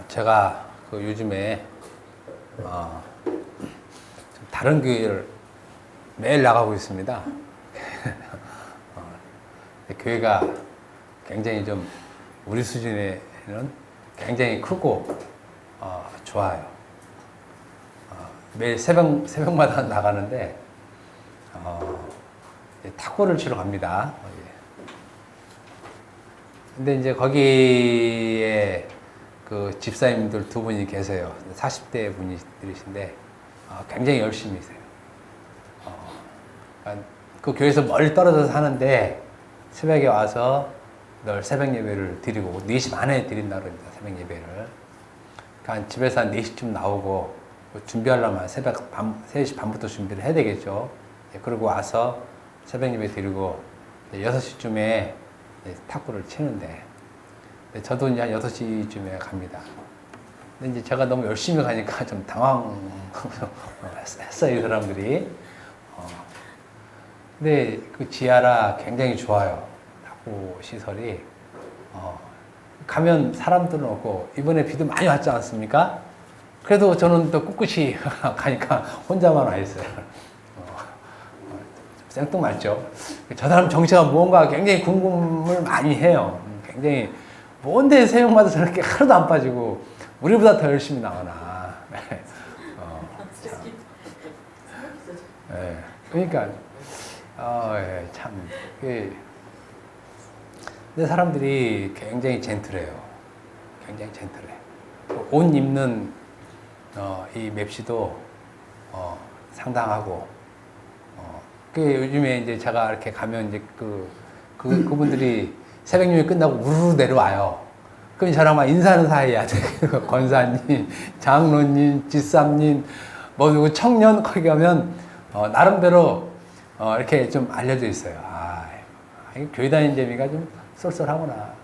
제가 그 요즘에 좀 다른 교회를 매일 나가고 있습니다. 교회가 굉장히 좀 우리 수준에는 굉장히 크고 좋아요. 매일 새벽마다 나가는데 탁구를 치러 갑니다. 근데 이제 거기에 그 집사님들 두 분이 계세요. 40대 분들이신데 굉장히 열심히 세요. 그 교회에서 멀리 떨어져서 사는데 새벽에 와서 늘 새벽 예배를 드리고 4시 반에 드린다고 합니다. 새벽 예배를. 그러니까 집에서 한 4시쯤 나오고 준비하려면 새벽 3시 반부터 준비를 해야 되겠죠. 그러고 와서 새벽 예배 드리고 6시쯤에 탁구를 치는데 저도 이제 한 6시쯤에 갑니다. 근데 이제 제가 너무 열심히 가니까 좀 당황했어요, 이 사람들이. 근데 그 지하라 굉장히 좋아요. 탁구 시설이. 가면 사람들은 없고, 이번에 비도 많이 왔지 않습니까? 그래도 저는 또 꿋꿋이 가니까 혼자만 와 있어요. 생뚱맞죠? 저 사람 정체가 무언가 굉장히 궁금을 많이 해요. 굉장히 뭔데 새벽마다 저렇게 하루도 안 빠지고 우리보다 더 열심히 나오나. 그러니까 참. 근데 사람들이 굉장히 젠틀해요. 굉장히 젠틀해. 옷 입는 이 맵시도 상당하고. 요즘에 이제 제가 이렇게 가면 이제 그분들이 새벽 예배 끝나고 우르르 내려와요. 그럼 저랑 막 인사하는 사이야. 권사님, 장로님, 집사님, 뭐 누구 청년 거기 가면 나름대로 이렇게 좀 알려져 있어요. 교회 다니는 재미가 좀 쏠쏠하구나.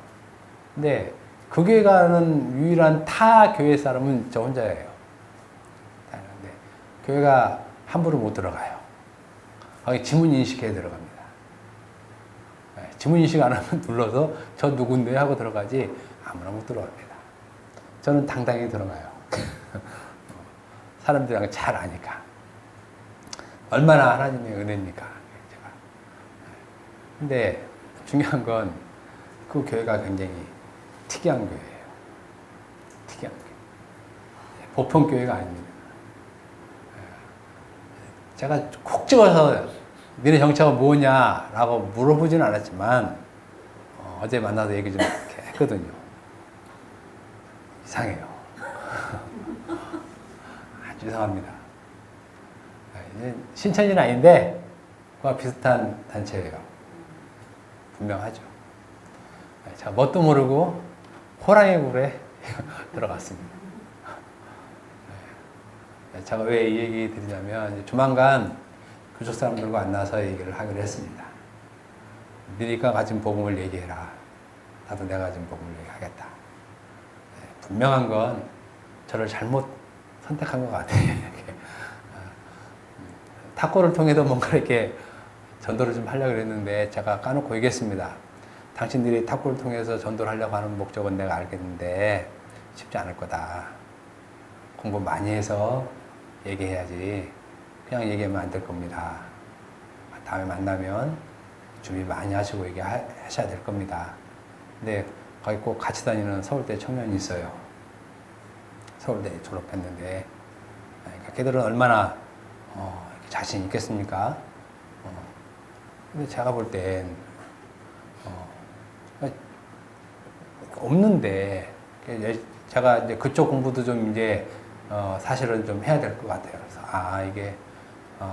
근데 그 교회 가는 유일한 타 교회 사람은 저 혼자예요. 근데 교회가 함부로 못 들어가요. 거기 지문 인식해야 들어갑니다. 지문 인식 안 하면 눌러서 저 누군데 하고 들어가지 아무나 못 들어갑니다. 저는 당당히 들어가요. 사람들이랑 잘 아니까. 얼마나 하나님의 은혜입니까? 제가. 근데 중요한 건 그 교회가 굉장히 특이한 교회예요. 특이한 교회. 보편 교회가 아닙니다. 제가 콕 집어서 너네 정체가 뭐냐라고 물어보지는 않았지만 어제 만나서 얘기 좀 이렇게 했거든요. 이상해요. 아주 이상합니다. 신천지는 아닌데 그와 비슷한 단체예요. 분명하죠. 제가 뭣도 모르고 호랑이 굴에 들어갔습니다. 제가 왜 이 얘기 드리냐면 조만간 그쪽 사람들과 만나서 얘기를 하기로 했습니다. 너희가 가진 복음을 얘기해라. 나도 내가 가진 복음을 얘기하겠다. 분명한 건 저를 잘못 선택한 것 같아요. 탁구를 통해서 뭔가 이렇게 전도를 좀 하려고 했는데 제가 까놓고 얘기했습니다. 당신들이 탁구를 통해서 전도를 하려고 하는 목적은 내가 알겠는데 쉽지 않을 거다. 공부 많이 해서 얘기해야지. 그냥 얘기하면 안 될 겁니다. 다음에 만나면 준비 많이 하시고 얘기하셔야 될 겁니다. 근데 거기 꼭 같이 다니는 서울대 청년이 있어요. 서울대 졸업했는데. 그러니까 걔들은 얼마나 자신 있겠습니까? 근데 제가 볼 땐 없는데 제가 이제 그쪽 공부도 좀 이제 사실은 좀 해야 될 것 같아요. 그래서 이게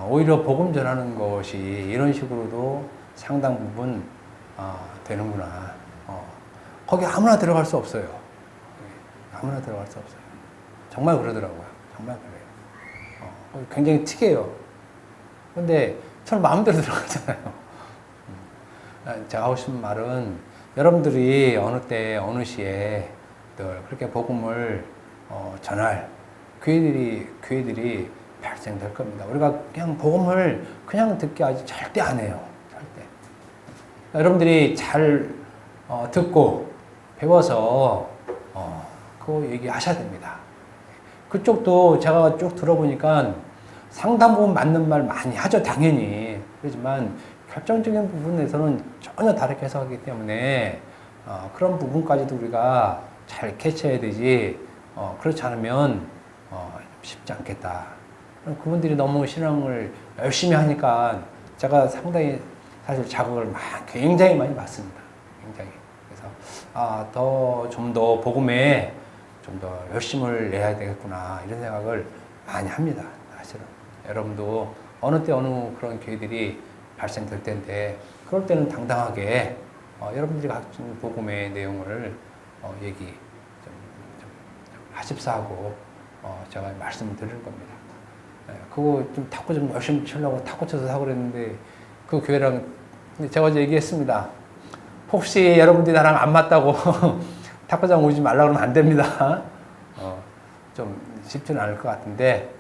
오히려 복음 전하는 것이 이런 식으로도 상당 부분 되는구나. 거기 아무나 들어갈 수 없어요. 아무나 들어갈 수 없어요. 정말 그러더라고요. 정말 그래요. 굉장히 특이해요. 근데 저는 마음대로 들어가잖아요. 제가 하고 싶은 말은 여러분들이 어느 때 어느 시에 늘 그렇게 복음을 전할 교회들이 발생될 겁니다. 우리가 그냥 복음을 그냥 듣게 하지 절대 안 해요. 절대. 여러분들이 잘 듣고 배워서 그거 얘기하셔야 됩니다. 그쪽도 제가 쭉 들어보니까 상당 부분 맞는 말 많이 하죠, 당연히. 그렇지만 결정적인 부분에서는 전혀 다르게 해석하기 때문에 그런 부분까지도 우리가 잘 캐치해야 되지, 그렇지 않으면 쉽지 않겠다. 그분들이 너무 신앙을 열심히 하니까 제가 상당히 사실 자극을 굉장히 많이 받습니다. 굉장히. 그래서 좀 더 복음에 좀 더 열심을 내야 되겠구나 이런 생각을 많이 합니다. 사실은 여러분도 어느 때 어느 그런 기회들이 발생될 텐데 그럴 때는 당당하게 여러분들이 가진 복음의 내용을 얘기 좀 하십사 하고 제가 말씀을 드리는 겁니다. 그거 좀 탁구 좀 열심히 치려고 탁구 쳐서 하고 그랬는데 그 교회랑 제가 어제 얘기했습니다. 혹시 여러분들이 나랑 안 맞다고 탁구장 오지 말라고 그러면 안 됩니다. 좀 쉽지는 않을 것 같은데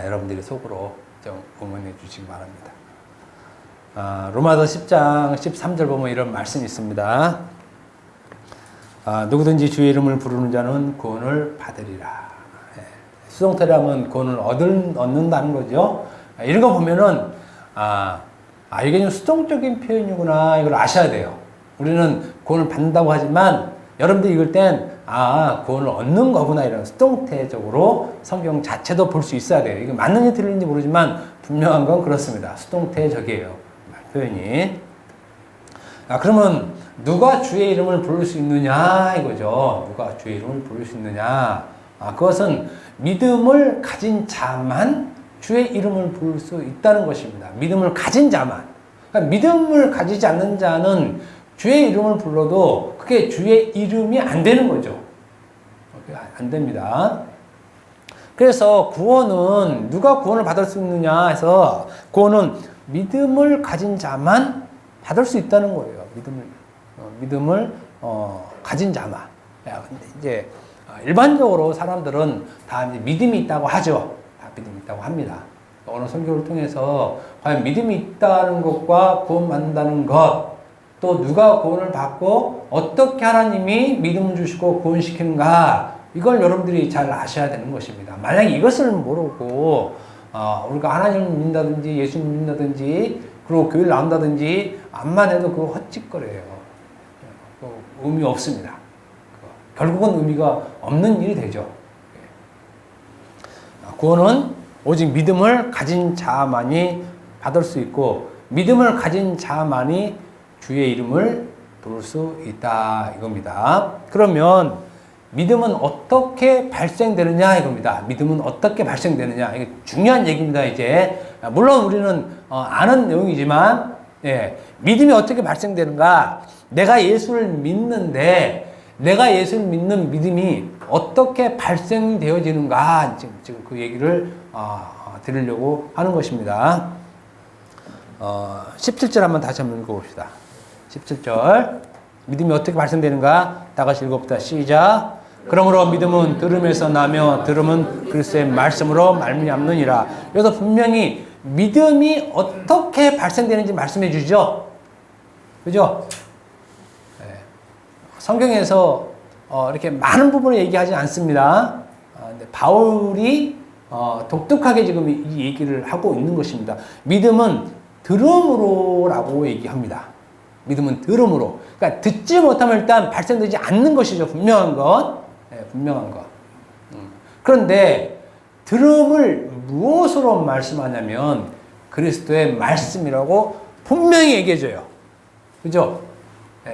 여러분들이 속으로 좀 응원해 주시기 바랍니다. 로마서 10장 13절 보면 이런 말씀이 있습니다. 누구든지 주의 이름을 부르는 자는 구원을 받으리라. 수동태라면 구원을 얻는다는 거죠. 이런 거 보면은 이게 좀 수동적인 표현이구나 이걸 아셔야 돼요. 우리는 구원을 받는다고 하지만 여러분들이 읽을 땐 구원을 얻는 거구나 이런 수동태적으로 성경 자체도 볼 수 있어야 돼요. 이게 맞는지 틀린지 모르지만 분명한 건 그렇습니다. 수동태적이에요. 표현이. 그러면 누가 주의 이름을 부를 수 있느냐 이거죠. 누가 주의 이름을 부를 수 있느냐. 그것은 믿음을 가진 자만 주의 이름을 부를 수 있다는 것입니다. 믿음을 가진 자만. 그러니까 믿음을 가지지 않는 자는 주의 이름을 불러도 그게 주의 이름이 안 되는 거죠. 안 됩니다. 그래서 구원은 누가 구원을 받을 수 있느냐 해서 구원은 믿음을 가진 자만 받을 수 있다는 거예요. 믿음을 가진 자만. 이제 일반적으로 사람들은 다 이제 믿음이 있다고 하죠. 다 믿음이 있다고 합니다. 어느 설교를 통해서 과연 믿음이 있다는 것과 구원받는다는 것, 또 누가 구원을 받고 어떻게 하나님이 믿음을 주시고 구원시키는가, 이걸 여러분들이 잘 아셔야 되는 것입니다. 만약 이것을 모르고 우리가 하나님을 믿는다든지 예수님을 믿는다든지 그리고 교회를 나온다든지 암만 해도 그거 헛짓거려요. 의미 없습니다. 결국은 의미가 없는 일이 되죠. 구원은 오직 믿음을 가진 자만이 받을 수 있고 믿음을 가진 자만이 주의 이름을 부를 수 있다 이겁니다. 그러면 믿음은 어떻게 발생되느냐 이겁니다. 믿음은 어떻게 발생되느냐, 이게 중요한 얘기입니다. 이제 물론 우리는 아는 내용이지만 믿음이 어떻게 발생되는가, 내가 예수를 믿는데 내가 예수를 믿는 믿음이 어떻게 발생되어지는가, 지금 그 얘기를 드리려고 하는 것입니다. 17절 한번 다시 한번 읽어봅시다. 17절. 믿음이 어떻게 발생되는가? 다 같이 읽어봅시다. 시작. 그러므로 믿음은 들음에서 나며 들음은 그리스도의 말씀으로 말미암느니라. 여기서 분명히 믿음이 어떻게 발생되는지 말씀해 주죠. 그죠? 성경에서 이렇게 많은 부분을 얘기하지 않습니다. 근데 바울이 독특하게 지금 이 얘기를 하고 있는 것입니다. 믿음은 들음으로라고 얘기합니다. 믿음은 들음으로. 그러니까 듣지 못하면 일단 발생되지 않는 것이죠. 분명한 것. 분명한 것. 그런데 들음을 무엇으로 말씀하냐면 그리스도의 말씀이라고 분명히 얘기해줘요. 그죠?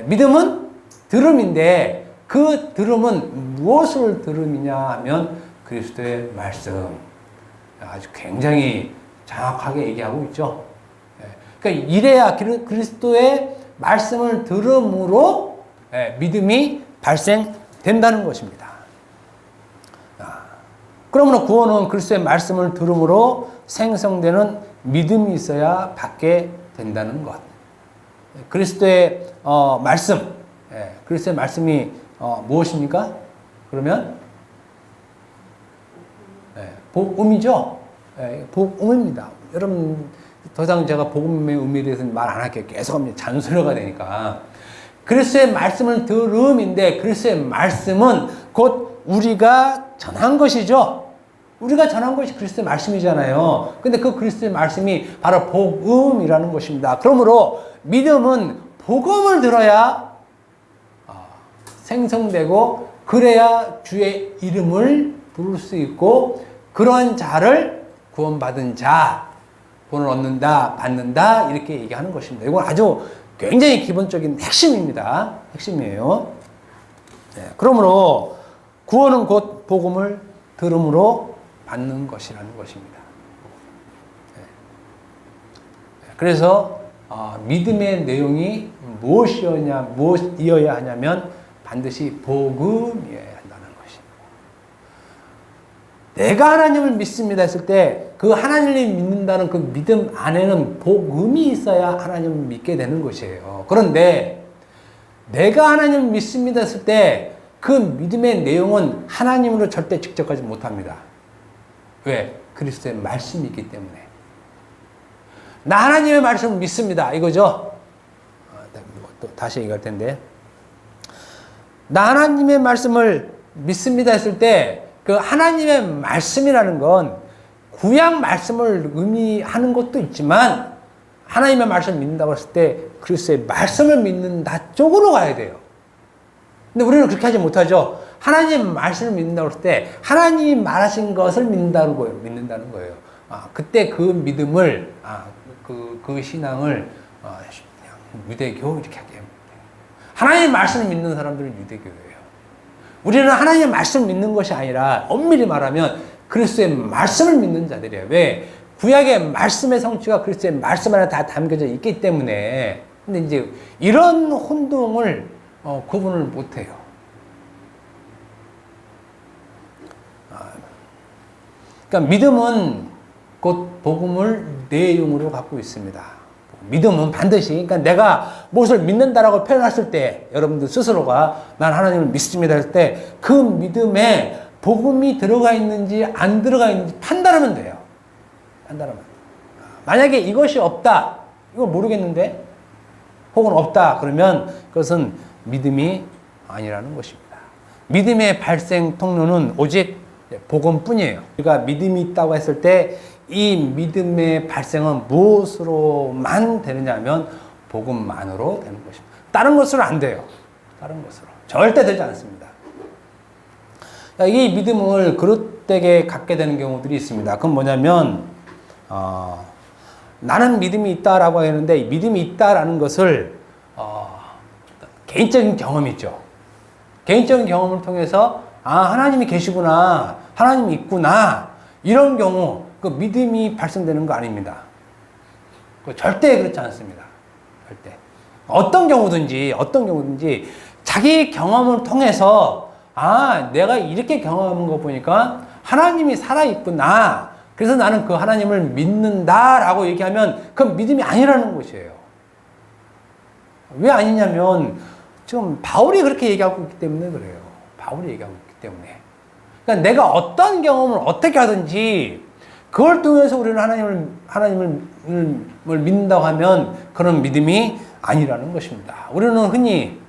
믿음은 들음인데 그 들음은 무엇을 들음이냐 하면 그리스도의 말씀. 아주 굉장히 정확하게 얘기하고 있죠. 그러니까 이래야 그리스도의 말씀을 들음으로 믿음이 발생된다는 것입니다. 그러므로 구원은 그리스도의 말씀을 들음으로 생성되는 믿음이 있어야 받게 된다는 것. 그리스도의 말씀, 그리스도의 말씀이 무엇입니까? 그러면 복음이죠. 복음입니다. 여러분 더 이상 제가 복음의 의미에 대해서는 말 안 할게요. 계속 잔소리가 되니까. 그리스도의 말씀을 들음인데 그리스도의 말씀은 곧 우리가 전한 것이죠. 우리가 전한 것이 그리스도의 말씀이잖아요. 근데 그 그리스도의 말씀이 바로 복음이라는 것입니다. 그러므로 믿음은 복음을 들어야 생성되고 그래야 주의 이름을 부를 수 있고 그런 자를 구원받은 자, 구원을 얻는다, 받는다 이렇게 얘기하는 것입니다. 이건 아주 굉장히 기본적인 핵심입니다. 핵심이에요. 네, 그러므로 구원은 곧 복음을 들음으로 받는 것이라는 것입니다. 네. 그래서 믿음의 내용이 무엇이어야 하냐면 반드시 복음이어야 한다는 것입니다. 내가 하나님을 믿습니다 했을 때 그 하나님을 믿는다는 그 믿음 안에는 복음이 있어야 하나님을 믿게 되는 것이에요. 그런데 내가 하나님을 믿습니다 했을 때 그 믿음의 내용은 하나님으로 절대 직접 가지 못합니다. 왜? 그리스도의 말씀이 있기 때문에. 나 하나님의 말씀을 믿습니다. 이거죠? 또 다시 얘기할 텐데. 나 하나님의 말씀을 믿습니다 했을 때 그 하나님의 말씀이라는 건 구약 말씀을 의미하는 것도 있지만 하나님의 말씀을 믿는다고 했을 때 그리스도의 말씀을 믿는다 쪽으로 가야 돼요. 근데 우리는 그렇게 하지 못하죠. 하나님의 말씀을 믿는다고 했을 때 하나님이 말하신 것을 믿는다는 거예요. 그때 그 믿음을 그 신앙을 그냥 유대교 이렇게 하게 합니다. 하나님의 말씀을 믿는 사람들은 유대교예요. 우리는 하나님의 말씀을 믿는 것이 아니라 엄밀히 말하면 그리스도의 말씀을 믿는 자들이에요. 왜? 구약의 말씀의 성취가 그리스도의 말씀 안에 다 담겨져 있기 때문에. 근데 이제 이런 혼동을 구분을 못해요. 그러니까 믿음은 곧 복음을 내용으로 갖고 있습니다. 믿음은 반드시, 그러니까 내가 무엇을 믿는다라고 표현했을 때, 여러분들 스스로가 난 하나님을 믿습니다 할 때, 그 믿음에 복음이 들어가 있는지 안 들어가 있는지 판단하면 돼요. 판단하면. 만약에 이것이 없다, 이거 모르겠는데, 혹은 없다, 그러면 그것은 믿음이 아니라는 것입니다. 믿음의 발생 통로는 오직 복음뿐이에요. 우리가 믿음이 있다고 했을 때, 이 믿음의 발생은 무엇으로만 되느냐면 복음만으로 되는 것입니다. 다른 것으로 안 돼요. 다른 것으로. 절대 되지 않습니다. 이 믿음을 그릇되게 갖게 되는 경우들이 있습니다. 그건 뭐냐면 나는 믿음이 있다라고 하는데 믿음이 있다라는 것을 개인적인 경험이 있죠. 개인적인 경험을 통해서 하나님이 계시구나. 하나님이 있구나. 이런 경우 그 믿음이 발생되는 거 아닙니다. 절대 그렇지 않습니다. 절대. 어떤 경우든지 자기 경험을 통해서 내가 이렇게 경험한 거 보니까 하나님이 살아있구나. 그래서 나는 그 하나님을 믿는다라고 얘기하면 그건 믿음이 아니라는 것이에요. 왜 아니냐면 지금 바울이 그렇게 얘기하고 있기 때문에 그래요. 바울이 얘기하고 있기 때문에. 그러니까 내가 어떤 경험을 어떻게 하든지 그걸 통해서 우리는 하나님을 믿는다고 하면 그런 믿음이 아니라는 것입니다. 우리는 흔히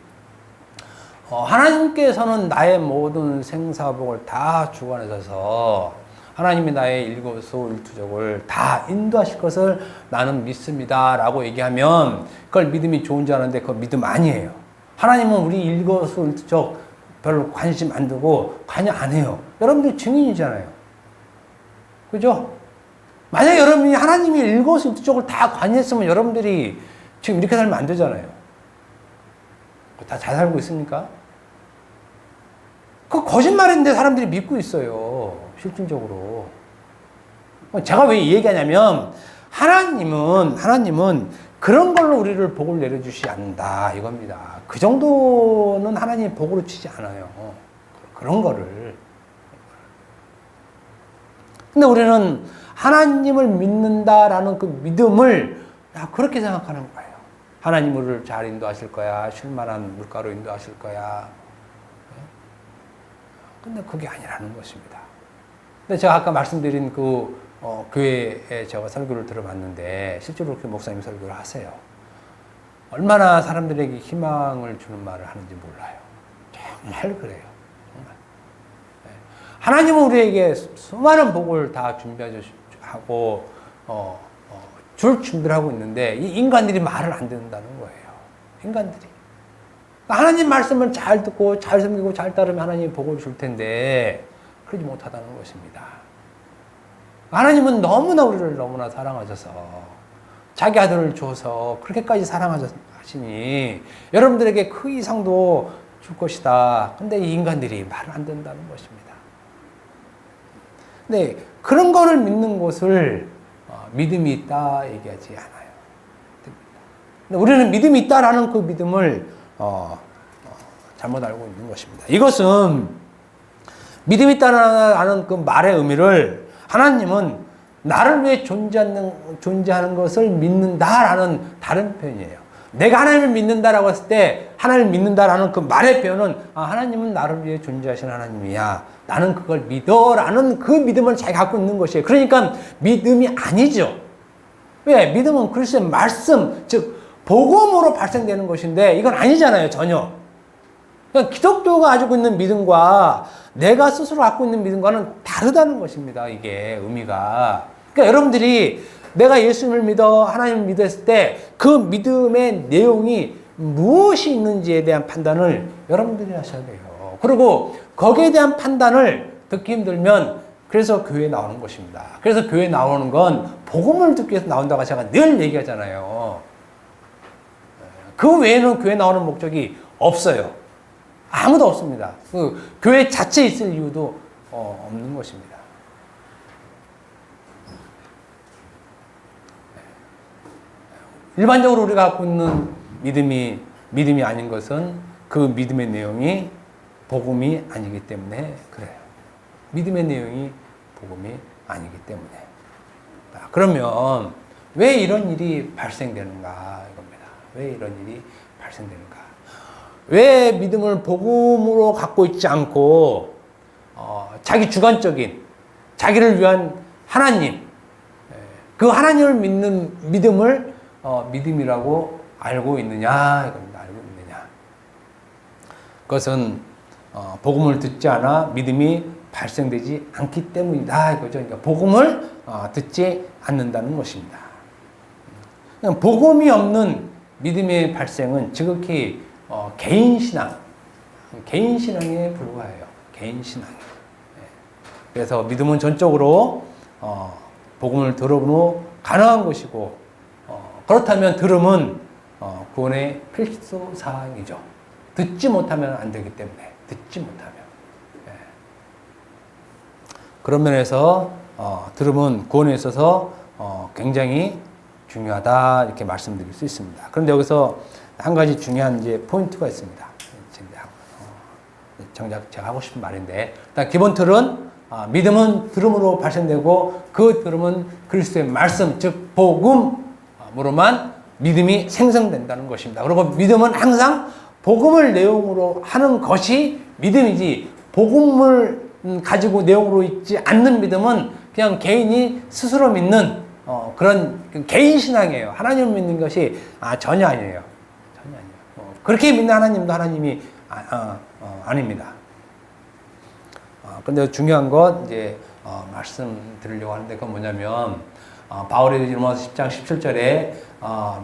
하나님께서는 나의 모든 생사복을 다 주관하셔서 하나님이 나의 일거수일투족을 다 인도하실 것을 나는 믿습니다 라고 얘기하면 그걸 믿음이 좋은 줄 아는데 그건 믿음 아니에요. 하나님은 우리 일거수일투족 별로 관심 안 두고 관여 안 해요. 여러분들 증인이잖아요. 그죠? 만약에 여러분이 하나님이 일거수일투족을 다 관여했으면 여러분들이 지금 이렇게 살면 안 되잖아요. 다 잘 살고 있습니까? 그 거짓말인데 사람들이 믿고 있어요. 실질적으로. 제가 왜 이 얘기하냐면 하나님은 그런 걸로 우리를 복을 내려주시지 않는다 이겁니다. 그 정도는 하나님이 복으로 치지 않아요. 그런 거를. 근데 우리는 하나님을 믿는다라는 그 믿음을 그렇게 생각하는 거예요. 하나님 우리를 잘 인도하실 거야. 쉴만한 물가로 인도하실 거야. 근데 그게 아니라는 것입니다. 근데 제가 아까 말씀드린 그 교회에 제가 설교를 들어봤는데 실제로 그렇게 목사님 설교를 하세요. 얼마나 사람들에게 희망을 주는 말을 하는지 몰라요. 정말 그래요. 정말. 하나님은 우리에게 수많은 복을 다 준비하고 줄 준비를 하고 있는데 이 인간들이 말을 안 듣는다는 거예요. 인간들이. 하나님 말씀을 잘 듣고 잘 섬기고 잘 따르면 하나님이 복을 줄 텐데 그러지 못하다는 것입니다. 하나님은 너무나 우리를 너무나 사랑하셔서 자기 아들을 줘서 그렇게까지 사랑하시니 여러분들에게 그 이상도 줄 것이다. 근데 이 인간들이 말을 안 듣는다는 것입니다. 네, 그런 거를 믿는 것을 믿음이 있다 얘기하지 않아요. 근데 우리는 믿음이 있다라는 그 믿음을 잘못 알고 있는 것입니다. 이것은 믿음이 있다라는 그 말의 의미를 하나님은 나를 위해 존재하는 것을 믿는다라는 다른 표현이에요. 내가 하나님을 믿는다라고 했을 때 하나님을 믿는다라는 그 말의 표현은 하나님은 나를 위해 존재하시는 하나님이야. 나는 그걸 믿어라는 그 믿음을 자기가 갖고 있는 것이에요. 그러니까 믿음이 아니죠. 왜? 믿음은 그리스도의 말씀, 즉 복음으로 발생되는 것인데 이건 아니잖아요. 전혀. 그러니까 기독교가 가지고 있는 믿음과 내가 스스로 갖고 있는 믿음과는 다르다는 것입니다. 이게 의미가. 그러니까 여러분들이 내가 예수님을 믿어 하나님을 믿었을 때 그 믿음의 내용이 무엇이 있는지에 대한 판단을 여러분들이 하셔야 돼요. 그리고 거기에 대한 판단을 듣기 힘들면 그래서 교회에 나오는 것입니다. 그래서 교회에 나오는 건 복음을 듣기 위해서 나온다고 제가 늘 얘기하잖아요. 그 외에는 교회에 나오는 목적이 없어요. 아무도 없습니다. 그 교회 자체에 있을 이유도 없는 것입니다. 일반적으로 우리가 갖고 있는 믿음이 아닌 것은 그 믿음의 내용이 복음이 아니기 때문에 그래요. 믿음의 내용이 복음이 아니기 때문에. 그러면 왜 이런 일이 발생되는가 이겁니다. 왜 이런 일이 발생되는가? 왜 믿음을 복음으로 갖고 있지 않고 자기 주관적인 자기를 위한 하나님, 그 하나님을 믿는 믿음을 믿음이라고 알고 있느냐 이겁니다. 알고 있느냐. 그것은 복음을 듣지 않아 믿음이 발생되지 않기 때문이다 이거죠. 그러니까 복음을 듣지 않는다는 것입니다. 복음이 없는 믿음의 발생은 지극히 개인 신앙에 불과해요. 개인 신앙. 그래서 믿음은 전적으로 복음을 들어본 후 가능한 것이고 그렇다면 들음은 구원의 필수 사항이죠. 듣지 못하면 안 되기 때문에 듣지 못하면 그런 면에서 들음은 구원에 있어서 굉장히 중요하다 이렇게 말씀드릴 수 있습니다. 그런데 여기서 한 가지 중요한 이제 포인트가 있습니다. 정작 제가 하고 싶은 말인데 일단 기본 틀은 믿음은 들음으로 발생되고 그 들음은 그리스도의 말씀 즉 복음으로만 믿음이 생성된다는 것입니다. 그리고 믿음은 항상 복음을 내용으로 하는 것이 믿음이지 복음을 가지고 내용으로 있지 않는 믿음은 그냥 개인이 스스로 믿는 그런 개인 신앙이에요. 하나님을 믿는 것이 전혀 아니에요. 전혀 아니에요. 그렇게 믿는 하나님도 하나님이 아닙니다. 근데 중요한 건 이제 말씀드리려고 하는데 그건 뭐냐면 바울이 로마서 10장 17절에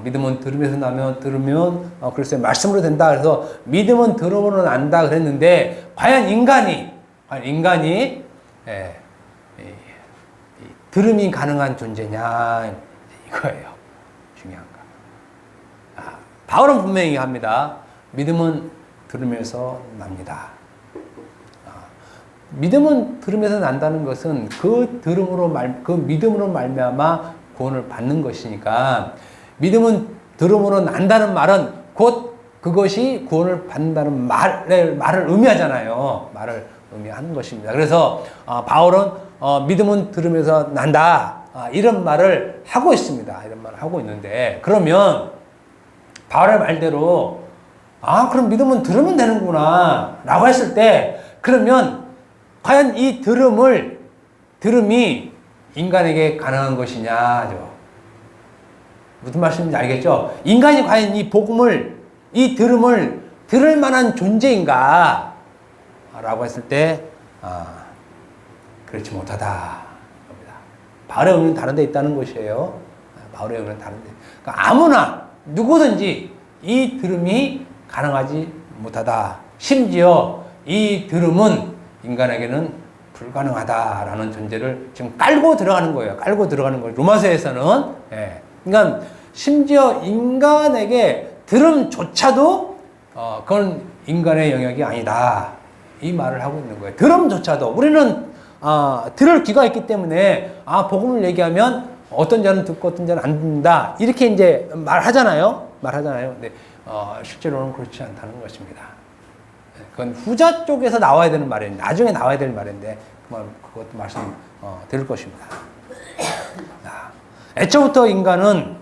믿음은 들음에서 나면 들으면 그리스도의 말씀으로 된다. 그래서 믿음은 들음으로 난다 그랬는데 과연 인간이 들음이 가능한 존재냐 이거예요. 중요한 거. 바울은 분명히 합니다. 믿음은 들음에서 납니다. 믿음은 들음에서 난다는 것은 그 믿음으로 말미암아 구원을 받는 것이니까 믿음은 들음으로 난다는 말은 곧 그것이 구원을 받는다는 말을 의미하잖아요. 말을 의미하는 것입니다. 그래서 바울은 믿음은 들음에서 난다 이런 말을 하고 있습니다. 이런 말을 하고 있는데 그러면 바울의 말대로 그럼 믿음은 들으면 되는구나 라고 했을 때 그러면 과연 이 들음이 인간에게 가능한 것이냐죠. 무슨 말씀인지 알겠죠? 인간이 과연 이 복음을, 이 들음을 들을 만한 존재인가? 라고 했을 때, 그렇지 못하다 겁니다. 바울의 의미는 다른 데 있다는 것이에요. 바울의 의미는 다른 데. 그러니까 아무나 누구든지 이 들음이 가능하지 못하다. 심지어 이 들음은 인간에게는 불가능하다라는 전제를 지금 깔고 들어가는 거예요. 깔고 들어가는 거예요. 로마서에서는. 예. 그러니까 심지어 인간에게 들음조차도 그건 인간의 영역이 아니다. 이 말을 하고 있는 거예요. 들음조차도. 우리는 들을 귀가 있기 때문에 복음을 얘기하면 어떤 자는 듣고 어떤 자는 안 듣는다. 이렇게 이제 말하잖아요. 근데 실제로는 그렇지 않다는 것입니다. 그건 후자 쪽에서 나와야 되는 말인데, 나중에 나와야 될 말인데, 그것도 말씀 드릴 것입니다. 애초부터 인간은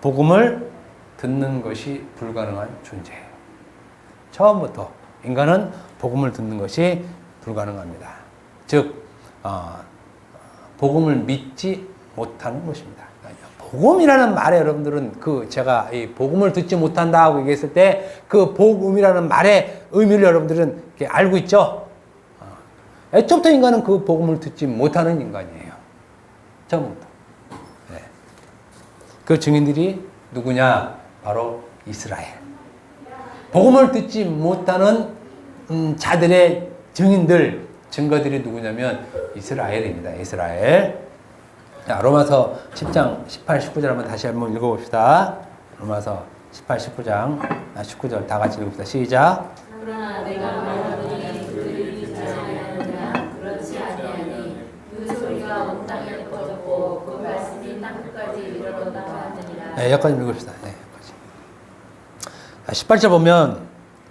복음을 듣는 것이 불가능한 존재예요. 처음부터 인간은 복음을 듣는 것이 불가능합니다. 즉, 복음을 믿지 못하는 것입니다. 복음이라는 말에 여러분들은 제가 이 복음을 듣지 못한다 하고 얘기했을 때 그 복음이라는 말의 의미를 여러분들은 이렇게 알고 있죠? 애초부터 인간은 그 복음을 듣지 못하는 인간이에요. 처음부터. 네. 그 증인들이 누구냐? 바로 이스라엘. 복음을 듣지 못하는 자들의 증거들이 누구냐면 이스라엘입니다. 이스라엘. 자, 로마서 10장 18, 19절 한번 다시 한번 읽어봅시다. 로마서 18, 19절 다 같이 읽읍시다. 시작. 그러나 내가 말하노니 그들이 듣지 아니하느냐 그렇지 아니하니 그 소리가 온 땅에 퍼졌고 그 말씀이 땅 끝까지 이르렀다 하느니라. 네, 여기까지 읽읍시다. 네, 여기까지. 18절 보면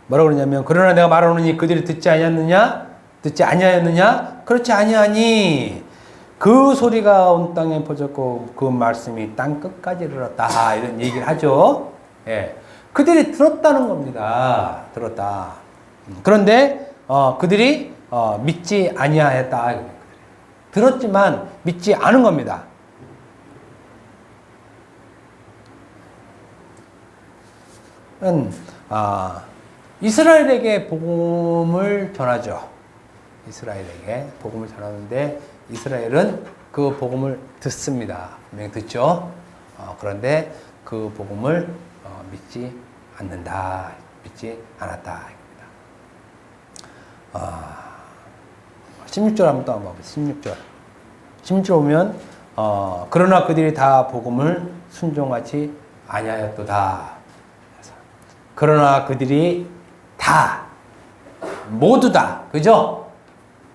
뭐라고 그러냐면 그러나 내가 말하노니 그들이 듣지 아니하였느냐 그렇지 아니하니 그 소리가 온 땅에 퍼졌고 그 말씀이 땅 끝까지 이르렀다. 이런 얘기를 하죠. 예. 그들이 들었다는 겁니다. 들었다. 그런데 그들이 믿지 아니하였다. 들었지만 믿지 않은 겁니다. 이스라엘에게 복음을 전하죠. 이스라엘에게 복음을 전하는데 이스라엘은 그 복음을 듣습니다. 분명히 듣죠. 그런데 그 복음을 믿지 않는다. 믿지 않았다. 16절 한번 또 한번 보세요. 16절 보면 그러나 그들이 다 복음을 순종하지 아니하였도다. 그러나 그들이 다 모두 다 그죠?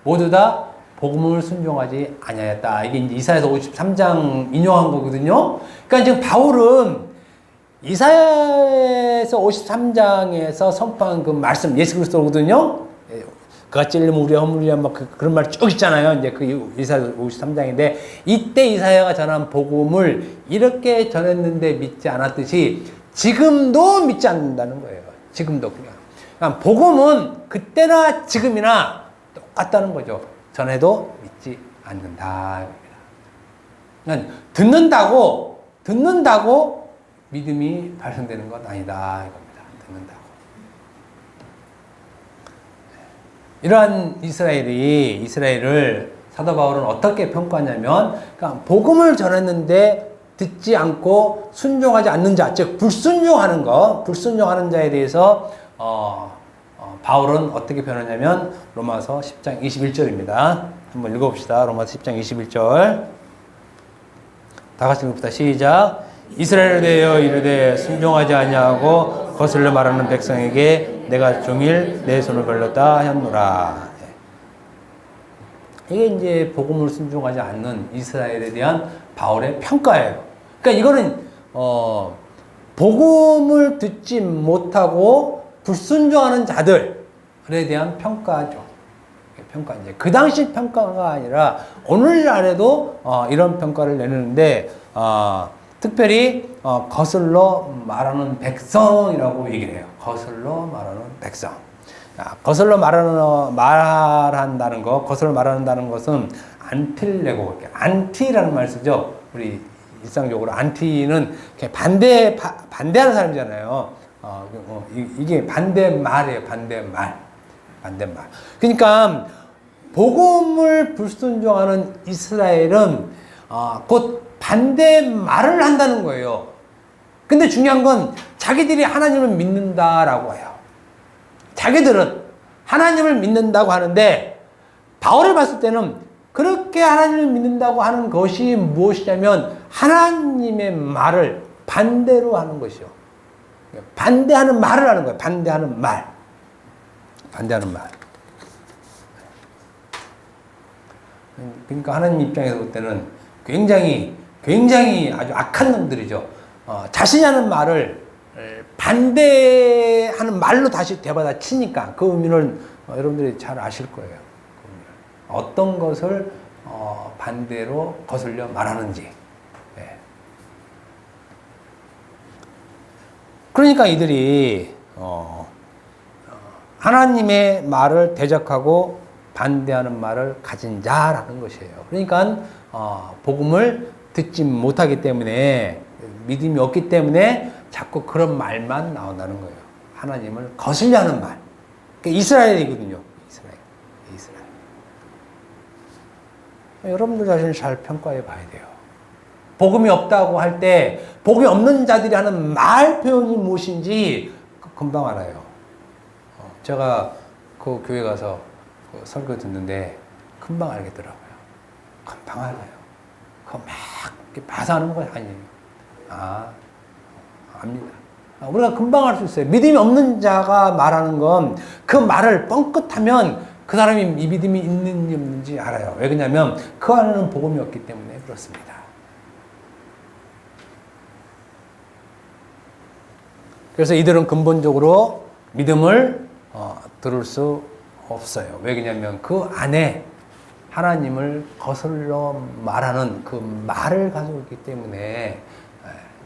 모두 다 복음을 순종하지 아니하였다. 이게 이제 이사야서 53장 인용한 거거든요. 그러니까 지금 바울은 이사야서 53장에서 선포한 그 말씀 예수 그리스도거든요. 그가 찔리면 우리의 허물이야 막 그런 말 쭉 있잖아요. 이제 그 이사야 53장인데 이때 이사야가 전한 복음을 이렇게 전했는데 믿지 않았듯이 지금도 믿지 않는다는 거예요. 지금도 그냥. 그러니까 복음은 그때나 지금이나 똑같다는 거죠. 전에도 믿지 않는다. 그러니까 듣는다고 믿음이 발생되는 것 아니다. 이겁니다. 듣는다고. 이러한 이스라엘을 사도 바울은 어떻게 평가하냐면, 그러니까 복음을 전했는데 듣지 않고 순종하지 않는 자, 즉 불순종하는 자에 대해서 바울은 어떻게 표현하냐면 로마서 10장 21절입니다. 한번 읽어봅시다. 로마서 10장 21절. 다 같이 읽읍시다. 시작. 이스라엘에 대하여 이르되 순종하지 아니하고 거슬러 말하는 백성에게 내가 종일 내 손을 벌렸다 하였노라. 이게 이제 복음을 순종하지 않는 이스라엘에 대한 바울의 평가예요. 그러니까 이거는 복음을 듣지 못하고 불순종하는 자들에 대한 평가죠. 평가 이제 그 당시 평가가 아니라 오늘날에도 이런 평가를 내는데 특별히 거슬러 말하는 백성이라고 얘기를 해요. 거슬러 말하는 백성. 거슬러 말한다는 것은 안틸레고, 안티라는 말 쓰죠. 우리 일상적으로 안티는 반대하는 사람이잖아요. 이게 반대말이에요. 반대말. 그러니까 복음을 불순종하는 이스라엘은 곧 반대 말을 한다는 거예요. 근데 중요한 건 자기들이 하나님을 믿는다라고 해요. 자기들은 하나님을 믿는다고 하는데 바울을 봤을 때는 그렇게 하나님을 믿는다고 하는 것이 무엇이냐면 하나님의 말을 반대로 하는 것이요. 반대하는 말을 하는 거예요. 반대하는 말. 반대하는 말. 그러니까 하나님 입장에서 볼 때는 굉장히 아주 악한 놈들이죠. 자신이 하는 말을 반대하는 말로 다시 되받아 치니까 그 의미는 여러분들이 잘 아실 거예요. 어떤 것을 반대로 거슬려 말하는지. 네. 그러니까 이들이 하나님의 말을 대적하고 반대하는 말을 가진 자라는 것이에요. 그러니까 복음을 듣지 못하기 때문에 믿음이 없기 때문에 자꾸 그런 말만 나온다는 거예요. 하나님을 거슬려 하는 말. 그러니까 이스라엘이거든요. 이스라엘. 여러분들 자신을 잘 평가해 봐야 돼요. 복음이 없다고 할 때 복음이 없는 자들이 하는 말 표현이 무엇인지 금방 알아요. 제가 그 교회 가서 그 설교 듣는데 금방 알겠더라고요. 금방 알아요. 그거 막 봐서 하는 거 아니에요. 압니다. 우리가 금방 알 수 있어요. 믿음이 없는 자가 말하는 건 그 말을 뻥끗하면 그 사람이 이 믿음이 있는지 없는지 알아요. 왜 그러냐면 그 안에는 복음이 없기 때문에 그렇습니다. 그래서 이들은 근본적으로 믿음을 들을 수 없어요. 왜 그러냐면 그 안에 하나님을 거슬러 말하는 그 말을 가지고 있기 때문에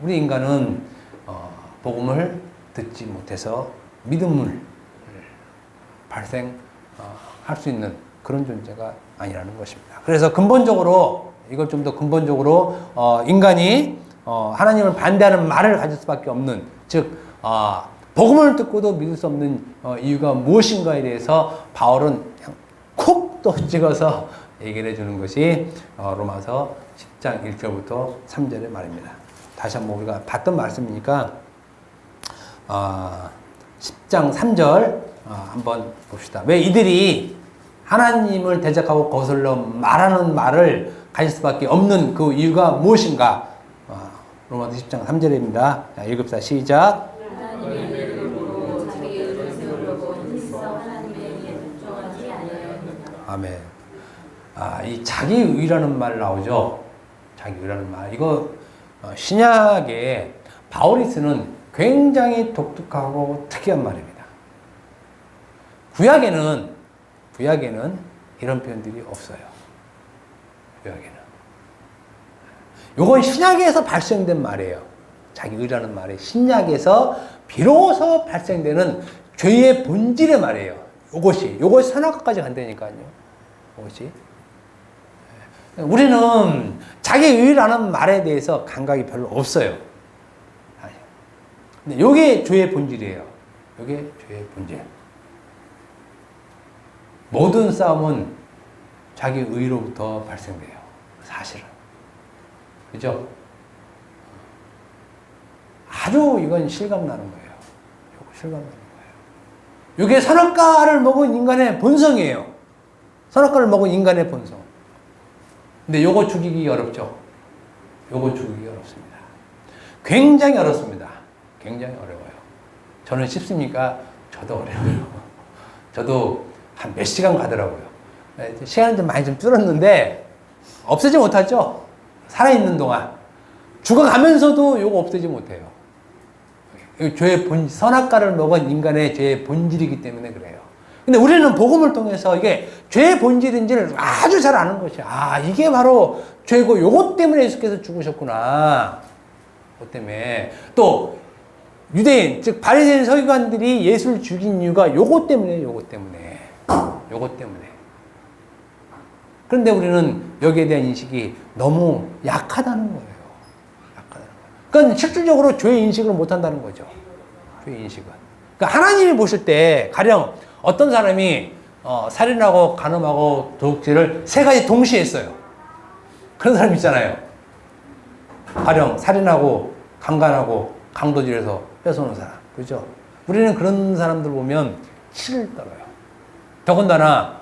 우리 인간은 복음을 듣지 못해서 믿음을 발생할 수 있는 그런 존재가 아니라는 것입니다. 그래서 근본적으로 이걸 좀 더 근본적으로 인간이 하나님을 반대하는 말을 가질 수밖에 없는, 즉 복음을 듣고도 믿을 수 없는 이유가 무엇인가에 대해서 바울은 그냥 콕 또 찍어서 얘기를 해주는 것이 로마서 10장 1절부터 3절의 말입니다. 다시 한번 우리가 봤던 말씀이니까 10장 3절 한번 봅시다. 왜 이들이 하나님을 대적하고 거슬러 말하는 말을 가질 수밖에 없는 그 이유가 무엇인가? 로마서 10장 3절입니다. 자, 읽읍시다. 시작. 아멘. 이 자기의라는 말 나오죠. 자기의라는 말. 이거 신약에 바울이 쓰는 굉장히 독특하고 특이한 말입니다. 구약에는 이런 표현들이 없어요. 구약에는. 요건 신약에서 발생된 말이에요. 자기의라는 말이 신약에서 비로소 발생되는 죄의 본질의 말이에요. 요것이 선악과까지 간다니까요. 요것이. 우리는 자기의라는 말에 대해서 감각이 별로 없어요. 근데 요게 죄의 본질이에요. 요게 죄의 본질. 모든 싸움은 자기의로부터 발생돼요. 사실은. 그죠? 아주 이건 실감나는 거예요. 요거 실감나는 거예요. 요게 선악과를 먹은 인간의 본성이에요. 선악과를 먹은 인간의 본성. 근데 요거 죽이기 어렵죠? 요거 죽이기 어렵습니다. 굉장히 어렵습니다. 굉장히 어려워요. 저는 쉽습니까? 저도 어려워요. 저도 한 몇 시간 가더라고요. 시간은 좀 많이 좀 줄었는데 없애지 못하죠? 살아있는 동안. 죽어가면서도 요거 없애지 못해요. 죄의 선악과를 먹은 인간의 죄의 본질이기 때문에 그래요. 근데 우리는 복음을 통해서 이게 죄의 본질인지를 아주 잘 아는 것이야. 이게 바로 죄고 요것 때문에 예수께서 죽으셨구나. 그것 때문에. 또 유대인, 즉 바리새인 서기관들이 예수를 죽인 이유가 요것 때문에. 그런데 우리는 여기에 대한 인식이 너무 약하다는 거예요. 그러니까 실질적으로 죄의 인식을 못한다는 거죠. 죄의 인식은. 그러니까 하나님이 보실 때 가령 어떤 사람이 살인하고 간음하고 도둑질을 세 가지 동시에 했어요. 그런 사람 있잖아요. 가령 살인하고 강간하고 강도질해서 뺏어오는 사람. 그죠? 우리는 그런 사람들 보면 치를 떨어요. 더군다나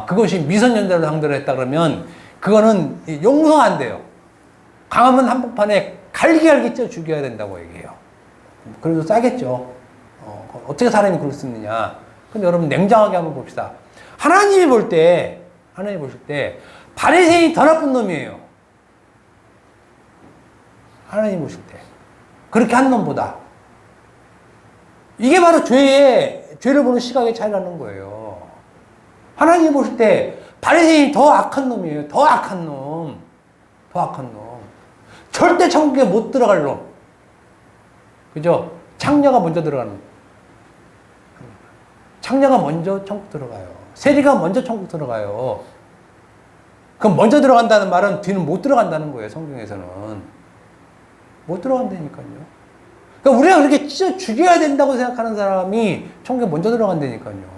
그것이 미성년자를 상대로 했다 그러면 그거는 용서가 안 돼요. 강하면 한복판에 갈기갈기 쪄 죽여야 된다고 얘기해요. 그래도 싸겠죠. 어떻게 사람이 그럴 수 있느냐. 근데 여러분 냉정하게 한번 봅시다. 하나님이 보실 때 바리새인이 더 나쁜 놈이에요. 하나님 보실 때 그렇게 한 놈보다. 이게 바로 죄를 보는 시각의 차이라는 거예요. 하나님 보실 때 바리새인이 더 악한 놈이에요. 더 악한 놈. 절대 천국에 못 들어갈 놈. 그죠? 창녀가 먼저 들어가는 놈. 창녀가 먼저 천국 들어가요. 세리가 먼저 천국 들어가요. 그럼 먼저 들어간다는 말은 뒤는 못 들어간다는 거예요. 성경에서는. 못 들어간다니까요. 그러니까 우리가 그렇게 찢어 죽여야 된다고 생각하는 사람이 천국에 먼저 들어간다니까요.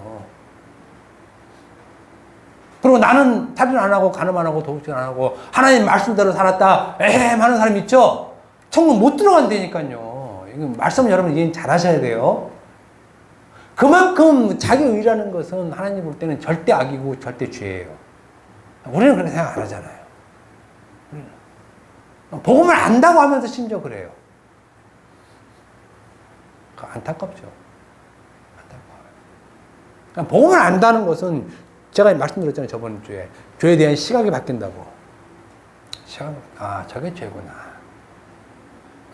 그리고 나는 살인 안 하고 간음 안 하고 도둑질 안 하고 하나님 말씀대로 살았다 하는 사람 있죠? 천국 못 들어간다니까요. 이거 말씀 여러분 이해 잘 하셔야 돼요. 그만큼 자기 의라는 것은 하나님 볼 때는 절대 악이고 절대 죄예요. 우리는 그렇게 생각 안 하잖아요. 복음을 안다고 하면서 심지어 그래요. 안타깝죠. 안타까워요. 복음을 안다는 것은 제가 말씀드렸잖아요. 저번 주에. 죄에 대한 시각이 바뀐다고. 저게 죄구나.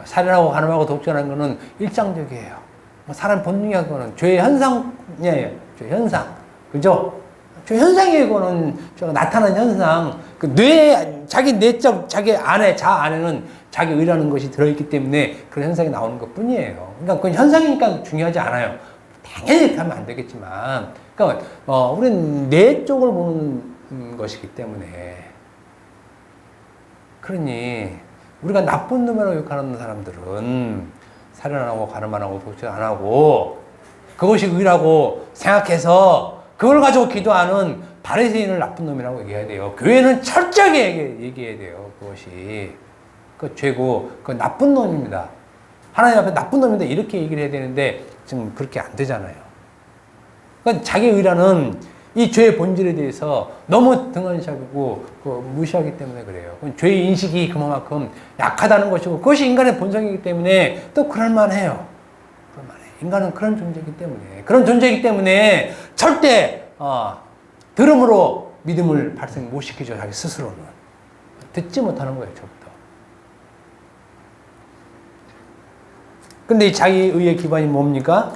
살인하고 간음하고 독점하는 거는 일상적이에요. 사람 본능이야, 그거는. 죄의 현상이에요. 죄 현상. 그죠? 죄 현상이에요, 그거는. 나타난 현상. 그 자기 내적, 자기 안에, 자 안에는 자기 의라는 것이 들어있기 때문에 그런 현상이 나오는 것 뿐이에요. 그러니까 그건 현상이니까 중요하지 않아요. 당연히 이렇게 하면 안 되겠지만. 그러니까, 우리는 내 쪽을 보는 것이기 때문에. 그러니, 우리가 나쁜 놈이라고 욕하는 사람들은 살인 안 하고, 간음 안 하고, 독질 안 하고, 그것이 의라고 생각해서 그걸 가지고 기도하는 바리새인을 나쁜 놈이라고 얘기해야 돼요. 교회는 철저하게 얘기해야 돼요. 그것이. 그 죄고, 그 나쁜 놈입니다. 하나님 앞에 나쁜 놈인데 이렇게 얘기를 해야 되는데 지금 그렇게 안 되잖아요. 그러니까 자기 의라는 이 죄의 본질에 대해서 너무 등한시하고 무시하기 때문에 그래요. 죄의 인식이 그만큼 약하다는 것이고 그것이 인간의 본성이기 때문에 또 그럴만해요. 인간은 그런 존재이기 때문에 절대 들음으로 믿음을 발생 못 시키죠. 자기 스스로는. 듣지 못하는 거예요. 저부터. 근데 자기 의의 기반이 뭡니까?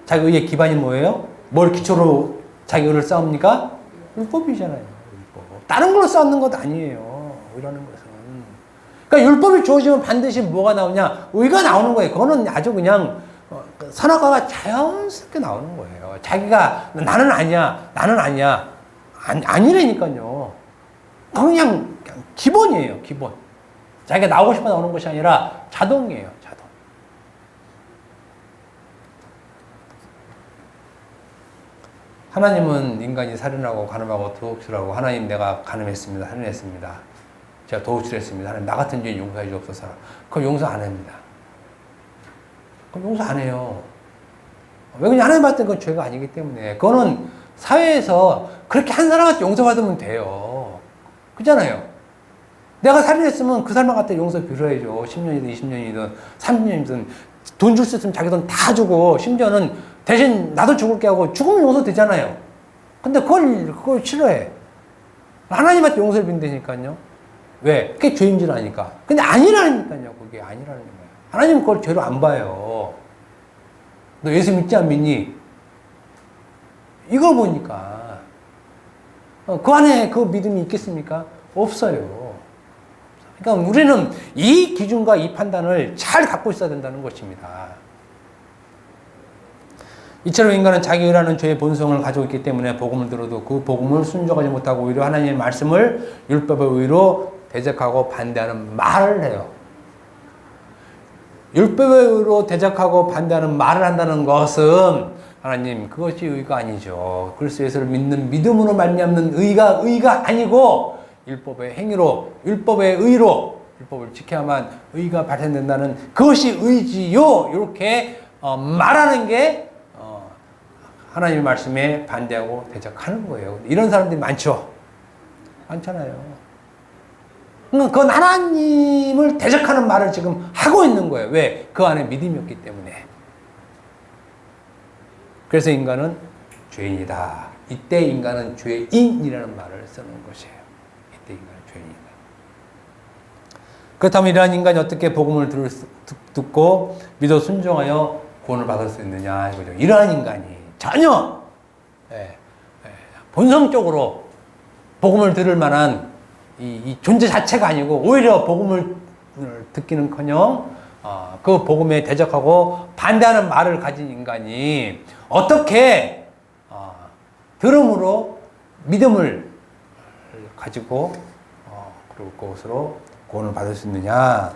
자기 의의 기반이 뭐예요? 뭘 기초로 자기 의를 쌓습니까? 율법이잖아요. 율법. 다른 걸로 쌓는 것 아니에요. 의라는 것은. 그러니까 율법이 주어지면 반드시 뭐가 나오냐? 의가 나오는 거예요. 그거는 아주 그냥 선악과가 자연스럽게 나오는 거예요. 자기가 나는 아니야. 아니라니까요. 그냥 기본이에요. 기본. 자기가 나오고 싶어 나오는 것이 아니라 자동이에요. 자동. 하나님은 인간이 살인하고 간음하고 도둑질하고 하나님 내가 간음했습니다. 살인했습니다. 제가 도둑질했습니다. 하나님 나 같은 죄인 용서해 주옵소서. 그걸 용서 안 합니다. 그럼 용서 안 해요. 왜 그냥 하나님 봤을 때 그건 죄가 아니기 때문에. 그거는 사회에서 그렇게 한 사람한테 용서받으면 돼요. 그렇잖아요. 내가 살인했으면 그 사람한테 용서 빌어야죠. 10년이든 20년이든 30년이든 돈 줄 수 있으면 자기 돈 다 주고 심지어는 대신 나도 죽을게 하고 죽으면 용서되잖아요. 근데 그걸 싫어해. 하나님한테 용서를 빈다니까요. 왜? 그게 죄인 줄 아니까. 근데 아니라니까요. 그게 아니라는 거예요. 하나님은 그걸 죄로 안 봐요. 너 예수 믿지 안 믿니? 이걸 보니까. 그 안에 그 믿음이 있겠습니까? 없어요. 그러니까 우리는 이 기준과 이 판단을 잘 갖고 있어야 된다는 것입니다. 이처럼 인간은 자기 의라는 죄의 본성을 가지고 있기 때문에 복음을 들어도 그 복음을 순종하지 못하고 오히려 하나님의 말씀을 율법의 의로 대적하고 반대하는 말을 해요. 율법의 의로 대적하고 반대하는 말을 한다는 것은 하나님, 그것이 의가 아니죠. 그리스도 예수를 믿는 믿음으로 말미암는 의가 아니고 율법의 행위로, 율법의 의로, 율법을 지켜야만 의가 발생된다는 그것이 의지요. 이렇게 말하는 게 하나님의 말씀에 반대하고 대적하는 거예요. 이런 사람들이 많죠. 많잖아요. 그건 하나님을 대적하는 말을 지금 하고 있는 거예요. 왜? 그 안에 믿음이 없기 때문에. 그래서 인간은 죄인이다. 이때 인간은 죄인이라는 말을 쓰는 것이에요. 이때 인간은 죄인이다. 그렇다면 이러한 인간이 어떻게 복음을 듣고 믿어 순종하여 구원을 받을 수 있느냐 이거죠. 이러한 인간이 전혀 본성적으로 복음을 들을 만한 이 존재 자체가 아니고 오히려 복음을 듣기는커녕 그 복음에 대적하고 반대하는 말을 가진 인간이 어떻게 들음으로 믿음을 가지고 그리고 그것으로 구원을 받을 수 있느냐?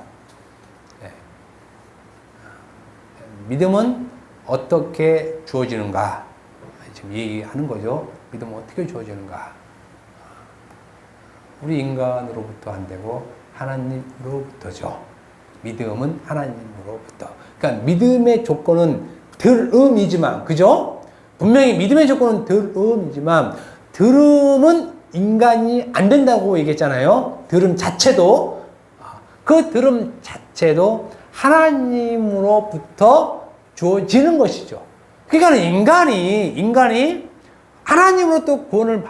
믿음은 어떻게 주어지는가? 지금 얘기하는 거죠. 믿음은 어떻게 주어지는가? 우리 인간으로부터 안 되고 하나님으로부터죠. 믿음은 하나님으로부터. 그러니까 믿음의 조건은 들음이지만, 그죠? 분명히 믿음의 조건은 들음이지만, 들음은 인간이 안 된다고 얘기했잖아요. 들음 자체도. 그 들음 자체도 하나님으로부터 주어지는 것이죠. 그러니까 인간이 하나님으로부터 구원을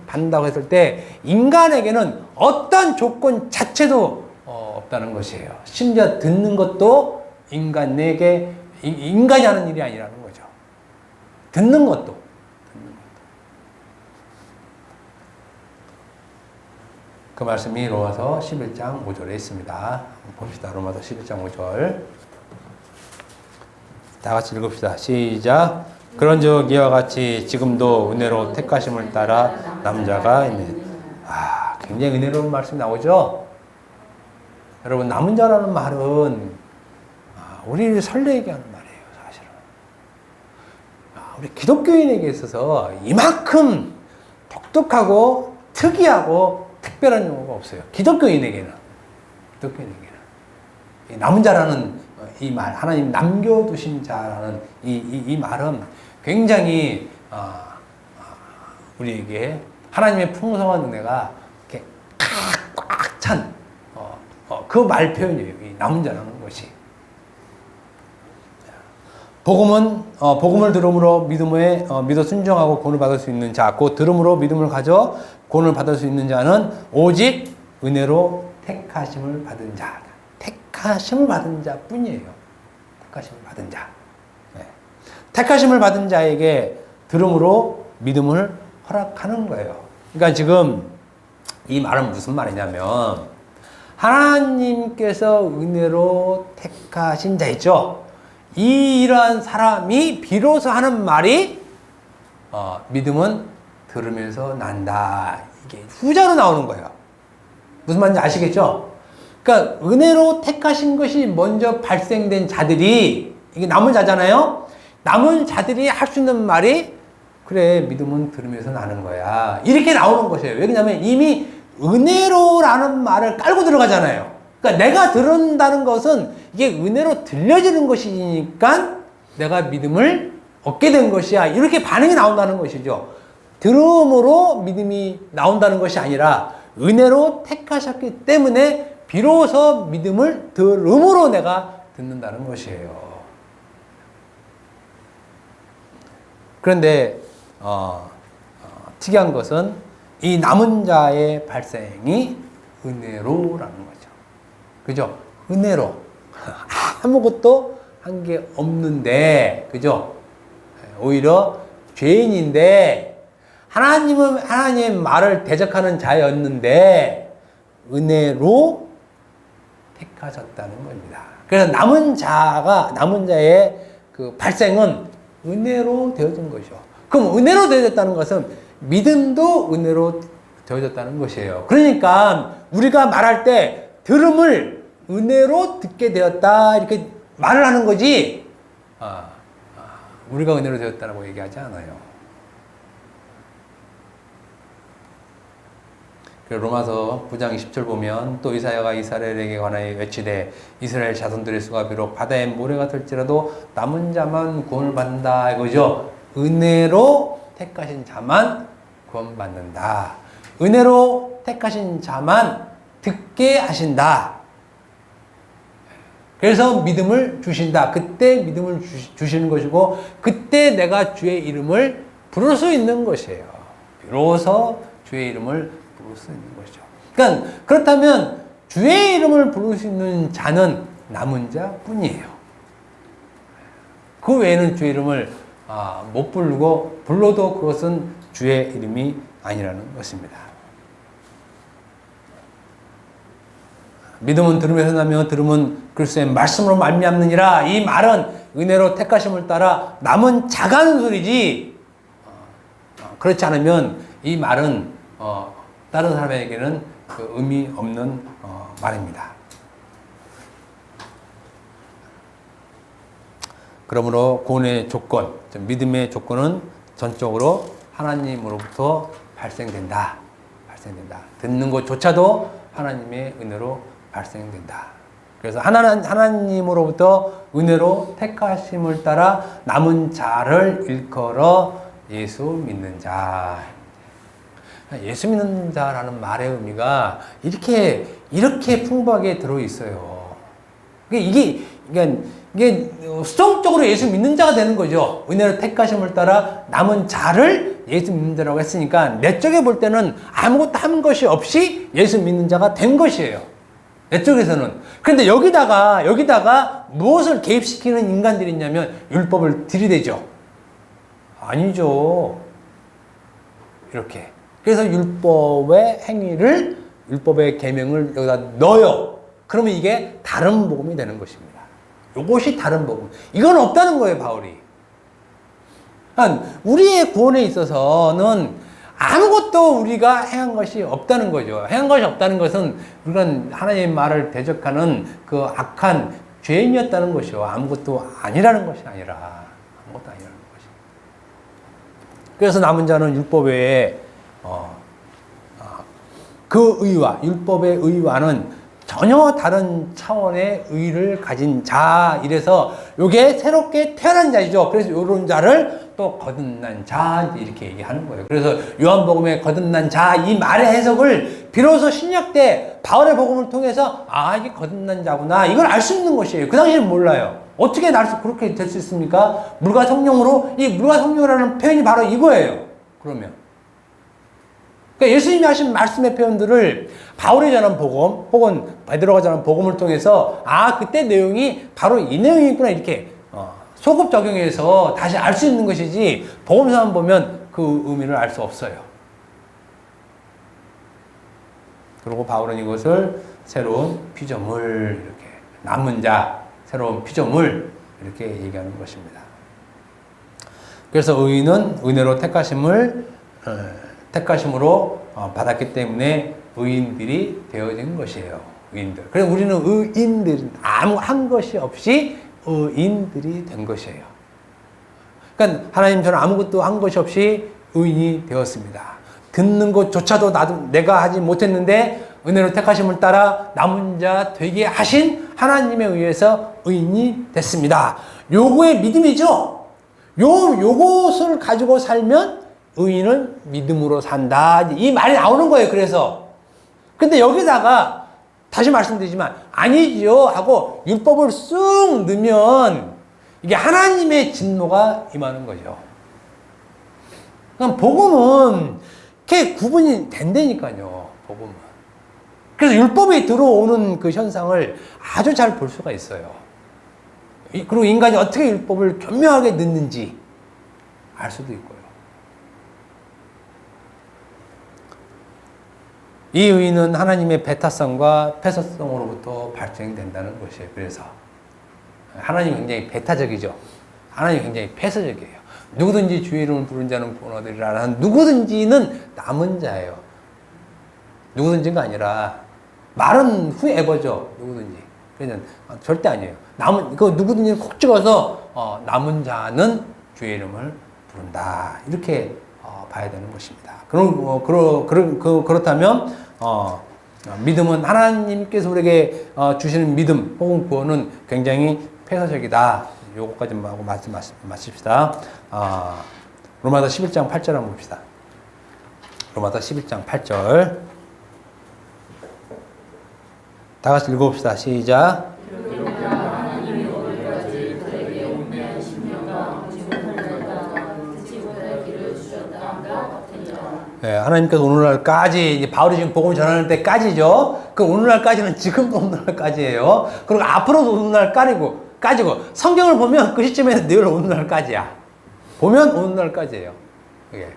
받는다고 했을 때 인간에게는 어떤 조건 자체도 없다는 것이에요. 심지어 듣는 것도 인간이 하는 일이 아니라는 거죠. 듣는 것도. 그 말씀이 로마서 11장 5절에 있습니다. 봅시다. 로마서 11장 5절. 다 같이 읽읍시다. 시작. 그런즉 이와 같이 지금도 은혜로 택하심을 따라 남자가 있는. 굉장히 은혜로운 말씀이 나오죠. 여러분, 남은 자라는 말은 우리를 설레게 하는 말이에요. 사실은 우리 기독교인에게 있어서 이만큼 독특하고 특이하고 특별한 용어가 없어요. 기독교인에게는. 이 남은 자라는 이 말, 하나님 남겨두신 자라는 이 말은 굉장히 우리에게 하나님의 풍성한 은혜가 이렇게 꽉 찬 그 말 표현이에요. 이 남은 자라는 것이. 복음을 들음으로 믿어 순종하고 구원을 받을 수 있는 자, 곧 들음으로 믿음을 가져 구원을 받을 수 있는 자는 오직 은혜로 택하심을 받은 자. 택하심을 받은 자 뿐이에요. 택하심을 받은 자. 택하심을 받은 자에게 들음으로 믿음을 허락하는 거예요. 그러니까 지금 이 말은 무슨 말이냐면 하나님께서 은혜로 택하신 자 있죠. 이러한 사람이 비로소 하는 말이 믿음은 들으면서 난다. 이게 후자로 나오는 거예요. 무슨 말인지 아시겠죠? 그러니까 은혜로 택하신 것이 먼저 발생된 자들이, 이게 남은 자잖아요. 남은 자들이 할 수 있는 말이 그래, 믿음은 들으면서 나는 거야. 이렇게 나오는 것이에요. 왜냐하면 이미 은혜로라는 말을 깔고 들어가잖아요. 그러니까 내가 들은다는 것은 이게 은혜로 들려지는 것이니까 내가 믿음을 얻게 된 것이야. 이렇게 반응이 나온다는 것이죠. 들음으로 믿음이 나온다는 것이 아니라 은혜로 택하셨기 때문에 비로소 믿음을 들음으로 내가 듣는다는 것이에요. 그런데 특이한 것은 이 남은 자의 발생이 은혜로라는 거죠. 그죠? 은혜로. 아무것도 한 게 없는데, 그죠? 오히려 죄인인데, 하나님은 하나님의 말을 대적하는 자였는데, 은혜로 택하셨다는 겁니다. 그래서 남은 자의 그 발생은 은혜로 되어진 것이죠. 그럼 은혜로 되어졌다는 것은 믿음도 은혜로 되어졌다는 것이에요. 그러니까 우리가 말할 때 들음을 은혜로 듣게 되었다 이렇게 말을 하는 거지 우리가 은혜로 되었다라고 얘기하지 않아요. 로마서 9장 20절 보면 또 이사야가 이스라엘에게 관하여 외치되 이스라엘 자손들의 수가 비록 바다의 모래가 될지라도 남은 자만 구원을 받는다 이거죠. 은혜로 택하신 자만 구원받는다. 은혜로 택하신 자만 듣게 하신다. 그래서 믿음을 주신다. 그때 믿음을 주시는 것이고 그때 내가 주의 이름을 부를 수 있는 것이에요. 비로소 주의 이름을 부를 수 있는 것이죠. 그러니까 그렇다면 주의 이름을 부를 수 있는 자는 남은 자뿐이에요. 그 외에는 주의 이름을 못 부르고 불러도 그것은 주의 이름이 아니라는 것입니다. 믿음은 들음에서 나며 들음은 그리스도의 말씀으로 말미암느니라. 이 말은 은혜로 택하심을 따라 남은 자가 하는 소리지 그렇지 않으면 이 말은 다른 사람에게는 그 의미 없는 말입니다. 그러므로 구원의 조건, 믿음의 조건은 전적으로 하나님으로부터 발생된다. 듣는 것조차도 하나님의 은혜로 발생된다. 그래서 하나님으로부터 은혜로 택하심을 따라 남은 자를 일컬어 예수 믿는 자. 예수 믿는 자라는 말의 의미가 이렇게 풍부하게 들어있어요. 이게 수동적으로 예수 믿는 자가 되는 거죠. 은혜로 택하심을 따라 남은 자를 예수 믿는 자라고 했으니까 내적에 볼 때는 아무것도 한 것이 없이 예수 믿는 자가 된 것이에요. 내적에서는. 그런데 여기다가 무엇을 개입시키는 인간들이 있냐면 율법을 들이대죠. 아니죠. 이렇게. 그래서 율법의 행위를, 율법의 계명을 여기다 넣어요. 그러면 이게 다른 복음이 되는 것입니다. 이것이 다른 복음. 이건 없다는 거예요, 바울이. 그러니까 우리의 구원에 있어서는 아무것도 우리가 행한 것이 없다는 거죠. 행한 것이 없다는 것은 우리가 하나님의 말을 대적하는 그 악한 죄인이었다는 것이요. 아무것도 아니라는 것이 아니라. 아무것도 아니라는 것이. 그래서 남은 자는 율법 외에 그 의와, 율법의 의와는 전혀 다른 차원의 의를 가진 자, 이래서 요게 새롭게 태어난 자이죠. 그래서 요런 자를 또 거듭난 자, 이렇게 얘기하는 거예요. 그래서 요한복음의 거듭난 자, 이 말의 해석을 비로소 신약 때 바울의 복음을 통해서 이게 거듭난 자구나, 이걸 알 수 있는 것이에요. 그 당시에는 몰라요. 어떻게 그렇게 될 수 있습니까? 물과 성령으로, 이 물과 성령이라는 표현이 바로 이거예요. 그러면. 그러니까 예수님이 하신 말씀의 표현들을 바울이 전한 복음 혹은 베드로가 전한 복음을 통해서 그때 내용이 바로 이 내용이구나 이렇게 소급 적용해서 다시 알 수 있는 것이지 복음서만 보면 그 의미를 알 수 없어요. 그리고 바울은 이것을 새로운 피조물, 이렇게 남은 자, 새로운 피조물 이렇게 얘기하는 것입니다. 그래서 의인은 은혜로 택하심으로 받았기 때문에 의인들이 되어진 것이에요. 의인들. 그래서 우리는 의인들, 아무 한 것이 없이 의인들이 된 것이에요. 그러니까 하나님처럼 아무것도 한 것이 없이 의인이 되었습니다. 듣는 것조차도 내가 하지 못했는데 은혜로 택하심을 따라 남은 자 되게 하신 하나님에 의해서 의인이 됐습니다. 요거의 믿음이죠. 요것을 가지고 살면 의인은 믿음으로 산다. 이 말이 나오는 거예요. 그래서. 근데 여기다가 다시 말씀드리지만 아니죠 하고 율법을 쑥 넣으면 이게 하나님의 진노가 임하는 거죠. 그럼 복음은 이렇게 구분이 된다니까요. 복음은. 그래서 율법이 들어오는 그 현상을 아주 잘 볼 수가 있어요. 그리고 인간이 어떻게 율법을 교묘하게 넣는지 알 수도 있고요. 이 의의는 하나님의 배타성과 폐쇄성으로부터 발생된다는 것이에요. 그래서 하나님이 굉장히 배타적이죠. 하나님이 굉장히 폐쇄적이에요. 누구든지 주의 이름을 부른 자는 구원 얻으리라는 누구든지는 남은 자예요. 누구든지가 아니라 말은 whoever죠. 누구든지. 그냥 절대 아니에요. 그 누구든지는 콕 찍어서 남은 자는 주의 이름을 부른다. 이렇게 봐야 되는 것입니다. 그렇다면 믿음은 하나님께서 우리에게 주시는 믿음 혹은 구원은 굉장히 폐사적이다. 요거까지만 하고 마칩시다. 로마서 11장 8절 한번 봅시다. 로마서 11장 8절. 다 같이 읽어봅시다. 시작. 네, 하나님께서 오늘날까지, 이제 바울이 지금 복음을 전하는 때까지죠. 그 오늘날까지는 지금도 오늘날까지예요. 그리고 앞으로도 오늘날까지고, 성경을 보면 그 시점에는 늘 오늘날까지야. 보면 오늘날까지예요. 이게.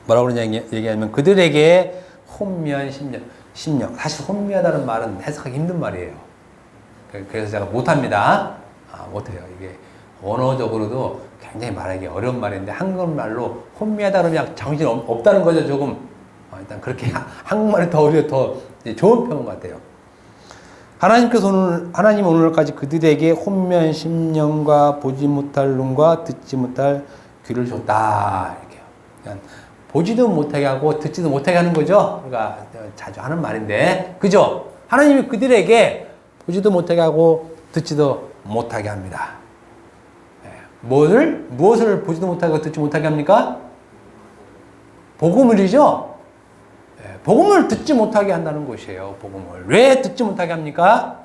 뭐라고 그러냐 얘기하면 그들에게 혼미한 심령. 사실 혼미하다는 말은 해석하기 힘든 말이에요. 그래서 제가 못합니다. 못해요. 이게 언어적으로도 굉장히 말하기 어려운 말인데 한국말로 혼미하다 그러면 정신 없다는 거죠. 조금 일단 그렇게 한국말이 더 오히려 더 좋은 표현 같아요. 하나님 오늘까지 그들에게 혼미한 심령과 보지 못할 눈과 듣지 못할 귀를 줬다. 이렇게요. 그러니까 보지도 못하게 하고 듣지도 못하게 하는 거죠. 우리가 자주 하는 말인데, 그죠? 하나님이 그들에게 보지도 못하게 하고 듣지도 못하게 합니다. 무엇을 보지도 못하고 듣지 못하게 합니까? 복음을이죠? 복음을 듣지 못하게 한다는 것이에요. 복음을. 왜 듣지 못하게 합니까?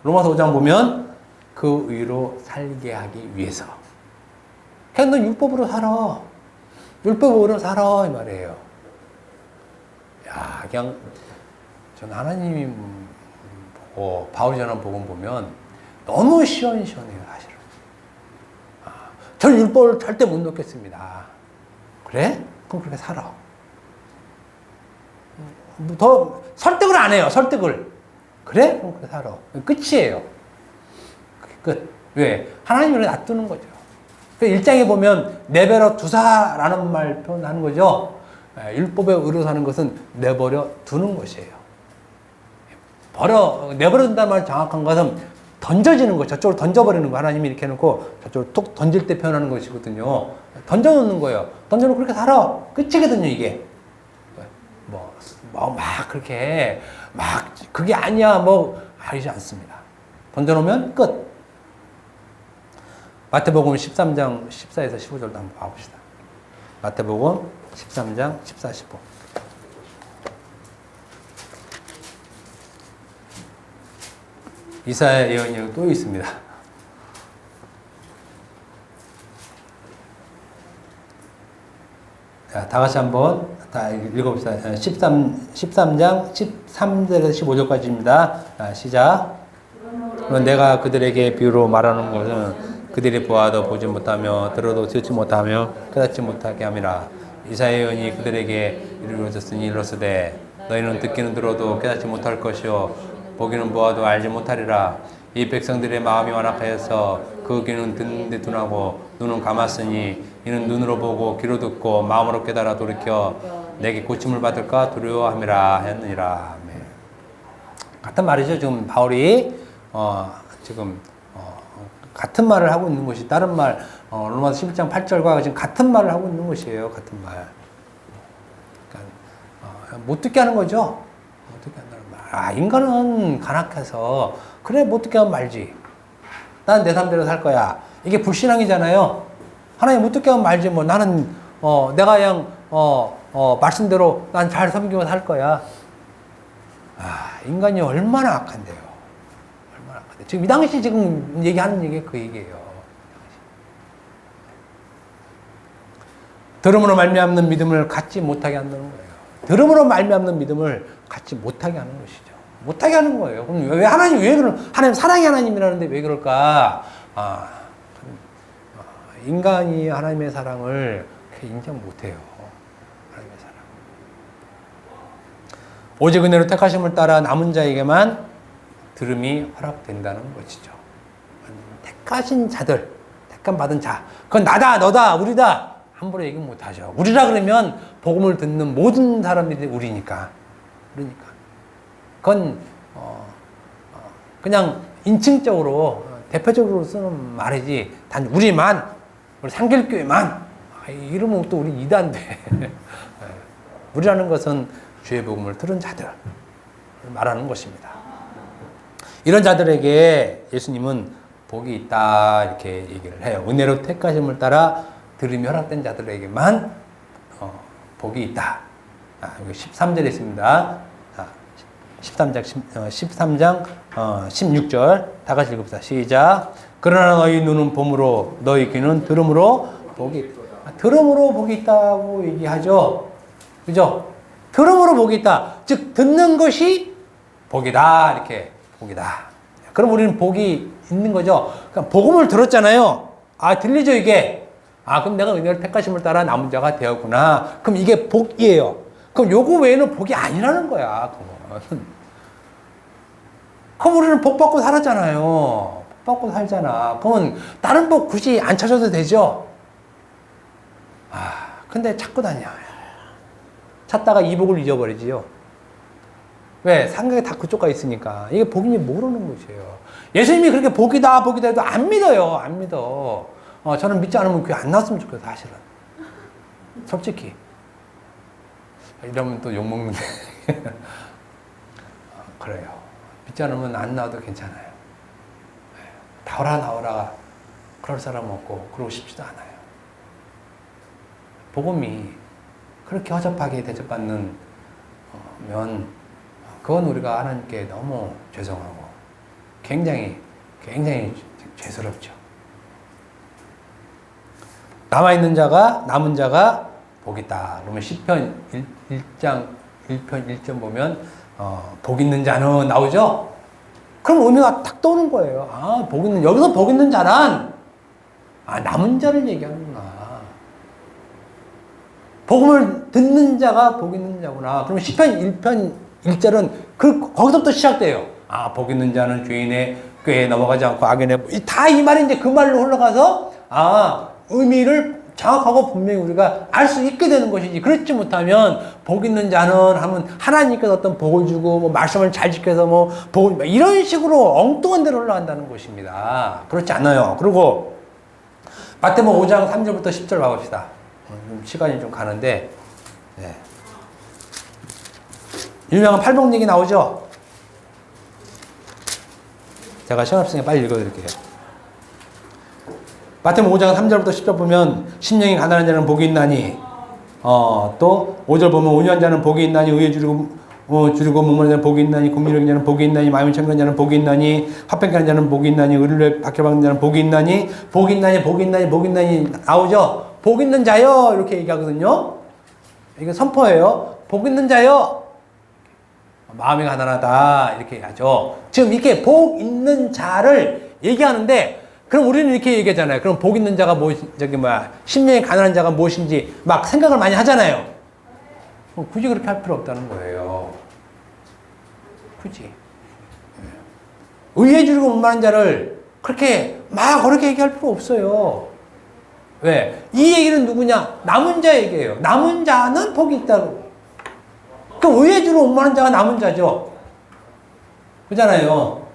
로마서 5장 보면 그 의로 살게 하기 위해서. 그냥 너 율법으로 살아. 율법으로 살아. 이 말이에요. 야, 그냥 저는 하나님이 보고 바울이 전한 복음 보면 너무 시원시원해요. 사실은. 저는 율법을 절대 못 놓겠습니다. 그래? 그럼 그렇게 살아. 더 설득을 안 해요. 설득을. 그래? 그럼 그렇게 살아. 끝이에요. 끝. 왜? 하나님을 놔두는 거죠. 1장에 보면 내버려 두사라는 말 표현하는 거죠. 율법에 의로 사는 것은 내버려 두는 것이에요. 내버려 둔다는 말 정확한 것은 던져지는 거, 저쪽으로 던져버리는 거. 하나님이 이렇게 해놓고 저쪽으로 툭 던질 때 표현하는 것이거든요. 던져놓는 거예요. 던져놓고 그렇게 살아. 끝이거든요, 이게. 막 그렇게, 그게 아니야, 아니지 않습니다. 던져놓으면 끝. 마태복음 13장 14에서 15절도 한번 봐봅시다. 마태복음 13장 14, 15. 이사야 예언이 또 있습니다. 자, 다 같이 한번 다 읽어봅시다. 13장 13절에서 15절까지입니다. 시작. 그럼 내가 그들에게 비유로 말하는 것은 그들이 보아도 보지 못하며 들어도 듣지 못하며 깨닫지 못하게 함이라. 이사야 예언이 그들에게 이루어졌으니 이르시되 너희는 듣기는 들어도 깨닫지 못할 것이요 보기는 보아도 알지 못하리라. 이 백성들의 마음이 완악하여서 그 귀는 듣는 데 둔하고 눈은 감았으니 이는 눈으로 보고 귀로 듣고 마음으로 깨달아 돌이켜 내게 고침을 받을까 두려워함이라 했느니라. 같은 말이죠. 지금 바울이 같은 말을 하고 있는 것이 다른 말 로마서 11장 8절과 지금 같은 말을 하고 있는 것이에요. 같은 말. 그러니까 못 듣게 하는 거죠. 못 듣게 한다는 말. 인간은 간악해서 그래 못 듣게 하면 말지. 난 내 삶대로 살 거야. 이게 불신앙이잖아요. 하나님 못 듣게 하면 말지. 나는 내가 그냥 말씀대로 난 잘 섬기고 살 거야. 인간이 얼마나 악한데요. 얼마나 악한데. 지금 이 당시 지금 얘기하는 얘기 그 얘기예요. 들음으로 말미암는 믿음을 갖지 못하게 하는 거예요. 들음으로 말미암는 믿음을 갖지 못하게 하는 것이죠. 못하게 하는 거예요. 그럼 왜 하나님 왜 그런 하나님 사랑의 하나님이라는데 왜 그럴까? 인간이 하나님의 사랑을 인정 못해요. 하나님의 사랑. 오직 은혜로 택하심을 따라 남은 자에게만 들음이 허락된다는 것이죠. 택하신 자들, 택함 받은 자, 그건 나다, 너다, 우리다. 함부로 얘기 못 하죠. 우리라 그러면 복음을 듣는 모든 사람들이 우리니까. 그건 그냥 인칭적으로 대표적으로 쓰는 말이지 단 우리만 우리 상길교회만 이러면 또 우리 이단돼. 우리라는 것은 주의 복음을 들은 자들 말하는 것입니다. 이런 자들에게 예수님은 복이 있다 이렇게 얘기를 해요. 은혜로 택하심을 따라 들음이 허락된 자들에게만 복이 있다. 여기 13절에 있습니다. 13장 16절 다 같이 읽읍시다. 시작. 그러나 너희 눈은 봄으로 너희 귀는 들음으로 복이 있다. 들음으로 복이 있다고 얘기하죠. 그죠? 들음으로 복이 있다. 즉 듣는 것이 복이다. 이렇게 복이다. 그럼 우리는 복이 있는 거죠. 그러니까 복음을 들었잖아요. 들리죠 이게. 그럼 내가 은혜를 택하심을 따라 남은 자가 되었구나. 그럼 이게 복이에요. 그럼 요거 외에는 복이 아니라는 거야. 그럼 우리는 복 받고 살았잖아요. 복 받고 살잖아. 그러면 다른 복 굳이 안 찾아도 되죠? 근데 찾고 다녀. 찾다가 이 복을 잊어버리지요. 왜? 생각이 다 그쪽 가 있으니까. 이게 복인지 모르는 것이에요. 예수님이 그렇게 복이다, 복이다 해도 안 믿어요. 안 믿어. 저는 믿지 않으면 교회 안 나왔으면 좋겠어, 사실은. 솔직히. 이러면 또 욕먹는데. 그래요. 믿지 않으면 안 나와도 괜찮아요. 나오라. 그럴 사람 없고, 그러고 싶지도 않아요. 복음이 그렇게 허접하게 대접받는 면, 그건 우리가 하나님께 너무 죄송하고, 굉장히 죄스럽죠. 남은 자가 복 있다. 그러면 시편 1장 1편 1점 보면 복 있는 자는 나오죠? 그럼 의미가 딱 떠오는 거예요. 여기서 복 있는 자란 남은 자를 얘기하는구나. 복음을 듣는 자가 복 있는 자구나. 그럼 시편 1편 1절은 거기서부터 시작돼요. 복 있는 자는 주인의 꾀에 넘어가지 않고 악인의 다 이 말이 이제 그 말로 흘러가서 의미를 정확하고 분명히 우리가 알 수 있게 되는 것이지. 그렇지 못하면 복 있는 자는 하면 하나님께서 어떤 복을 주고 말씀을 잘 지켜서 이런 식으로 엉뚱한 데로 흘러간다는 것입니다. 그렇지 않아요. 그리고 마태복음 5장 3절부터 10절 봐봅시다. 시간이 좀 가는데 유명한 팔복 얘기 나오죠? 제가 시간 없으니까 빨리 읽어드릴게요. 마태복음 5장 3절부터 10절 보면 심령이 가난한 자는 복이 있나니 또 5절 보면 온유한 자는 복이 있나니 의에 주르고 목마른 자는 복이 있나니 긍휼한 자는 복이 있나니 마음이 청결한 자는 복이 있나니 화평케 하는 자는 복이 있나니 의를 박해받는 자는 복이 있나니 나오죠? 복 있는 자요 이렇게 얘기하거든요. 이게 선포예요. 복 있는 자요. 마음이 가난하다 이렇게 하죠. 지금 이렇게 복 있는 자를 얘기하는데 그럼 우리는 이렇게 얘기하잖아요. 그럼 복 있는 자가 심령이 가난한 자가 무엇인지 막 생각을 많이 하잖아요. 굳이 그렇게 할 필요 없다는 거예요. 굳이. 의에 주르고 목마른 자를 그렇게 얘기할 필요 없어요. 왜? 이 얘기는 누구냐? 남은 자 얘기예요. 남은 자는 복이 있다고. 그럼 의에 주르고 목마른 자가 남은 자죠. 그잖아요.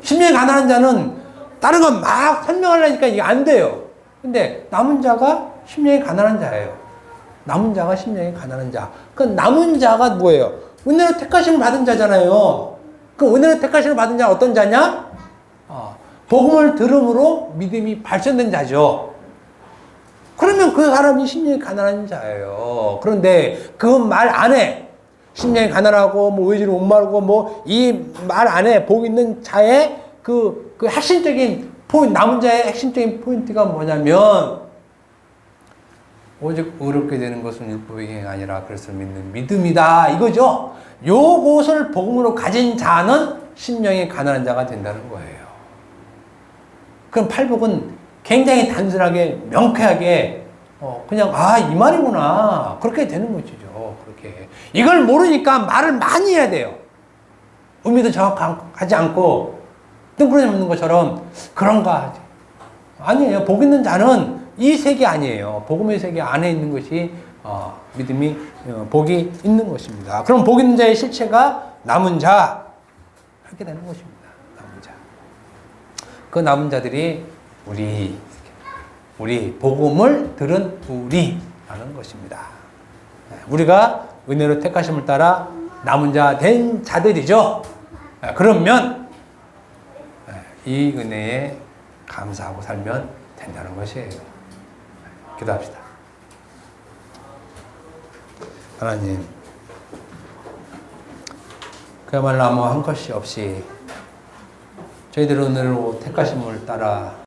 심령이 가난한 자는 다른 건 막 설명하려니까 이게 안 돼요. 근데 남은 자가 심령이 가난한 자예요. 남은 자가 심령이 가난한 자. 그 남은 자가 뭐예요? 은혜로 택하심을 받은 자잖아요. 그 은혜로 택하심을 받은 자는 어떤 자냐? 복음을 들음으로 믿음이 발전된 자죠. 그러면 그 사람이 심령이 가난한 자예요. 그런데 그 말 안에 심령이 가난하고 의지를 못 마르고 이 말 안에 복 있는 자의 그 핵심적인 포인트, 남은 자의 핵심적인 포인트가 뭐냐면 오직 의롭게 되는 것은 율법의 행위가 아니라 그리스도를 믿는 믿음이다 이거죠. 요것을 복음으로 가진 자는 심령이 가난한 자가 된다는 거예요. 그럼 팔복은 굉장히 단순하게 명쾌하게 그냥 이 말이구나 그렇게 되는 것이죠. 그렇게 이걸 모르니까 말을 많이 해야 돼요. 의미도 정확하지 않고 뜬구름 잡는 것처럼 그런가 하지. 아니에요. 복 있는 자는 이 세계 아니에요. 복음의 세계 안에 있는 것이 믿음이 복이 있는 것입니다. 그럼 복 있는 자의 실체가 남은 자 이렇게 되는 것입니다. 남은 자. 그 남은 자들이 우리 우리 복음을 들은 우리 라는 것입니다. 우리가 은혜로 택하심을 따라 남은 자 된 자들이죠. 그러면 이 은혜에 감사하고 살면 된다는 것이에요. 기도합시다. 하나님, 그야말로 아무 한 것이 없이 저희들 은혜로 택하심을 따라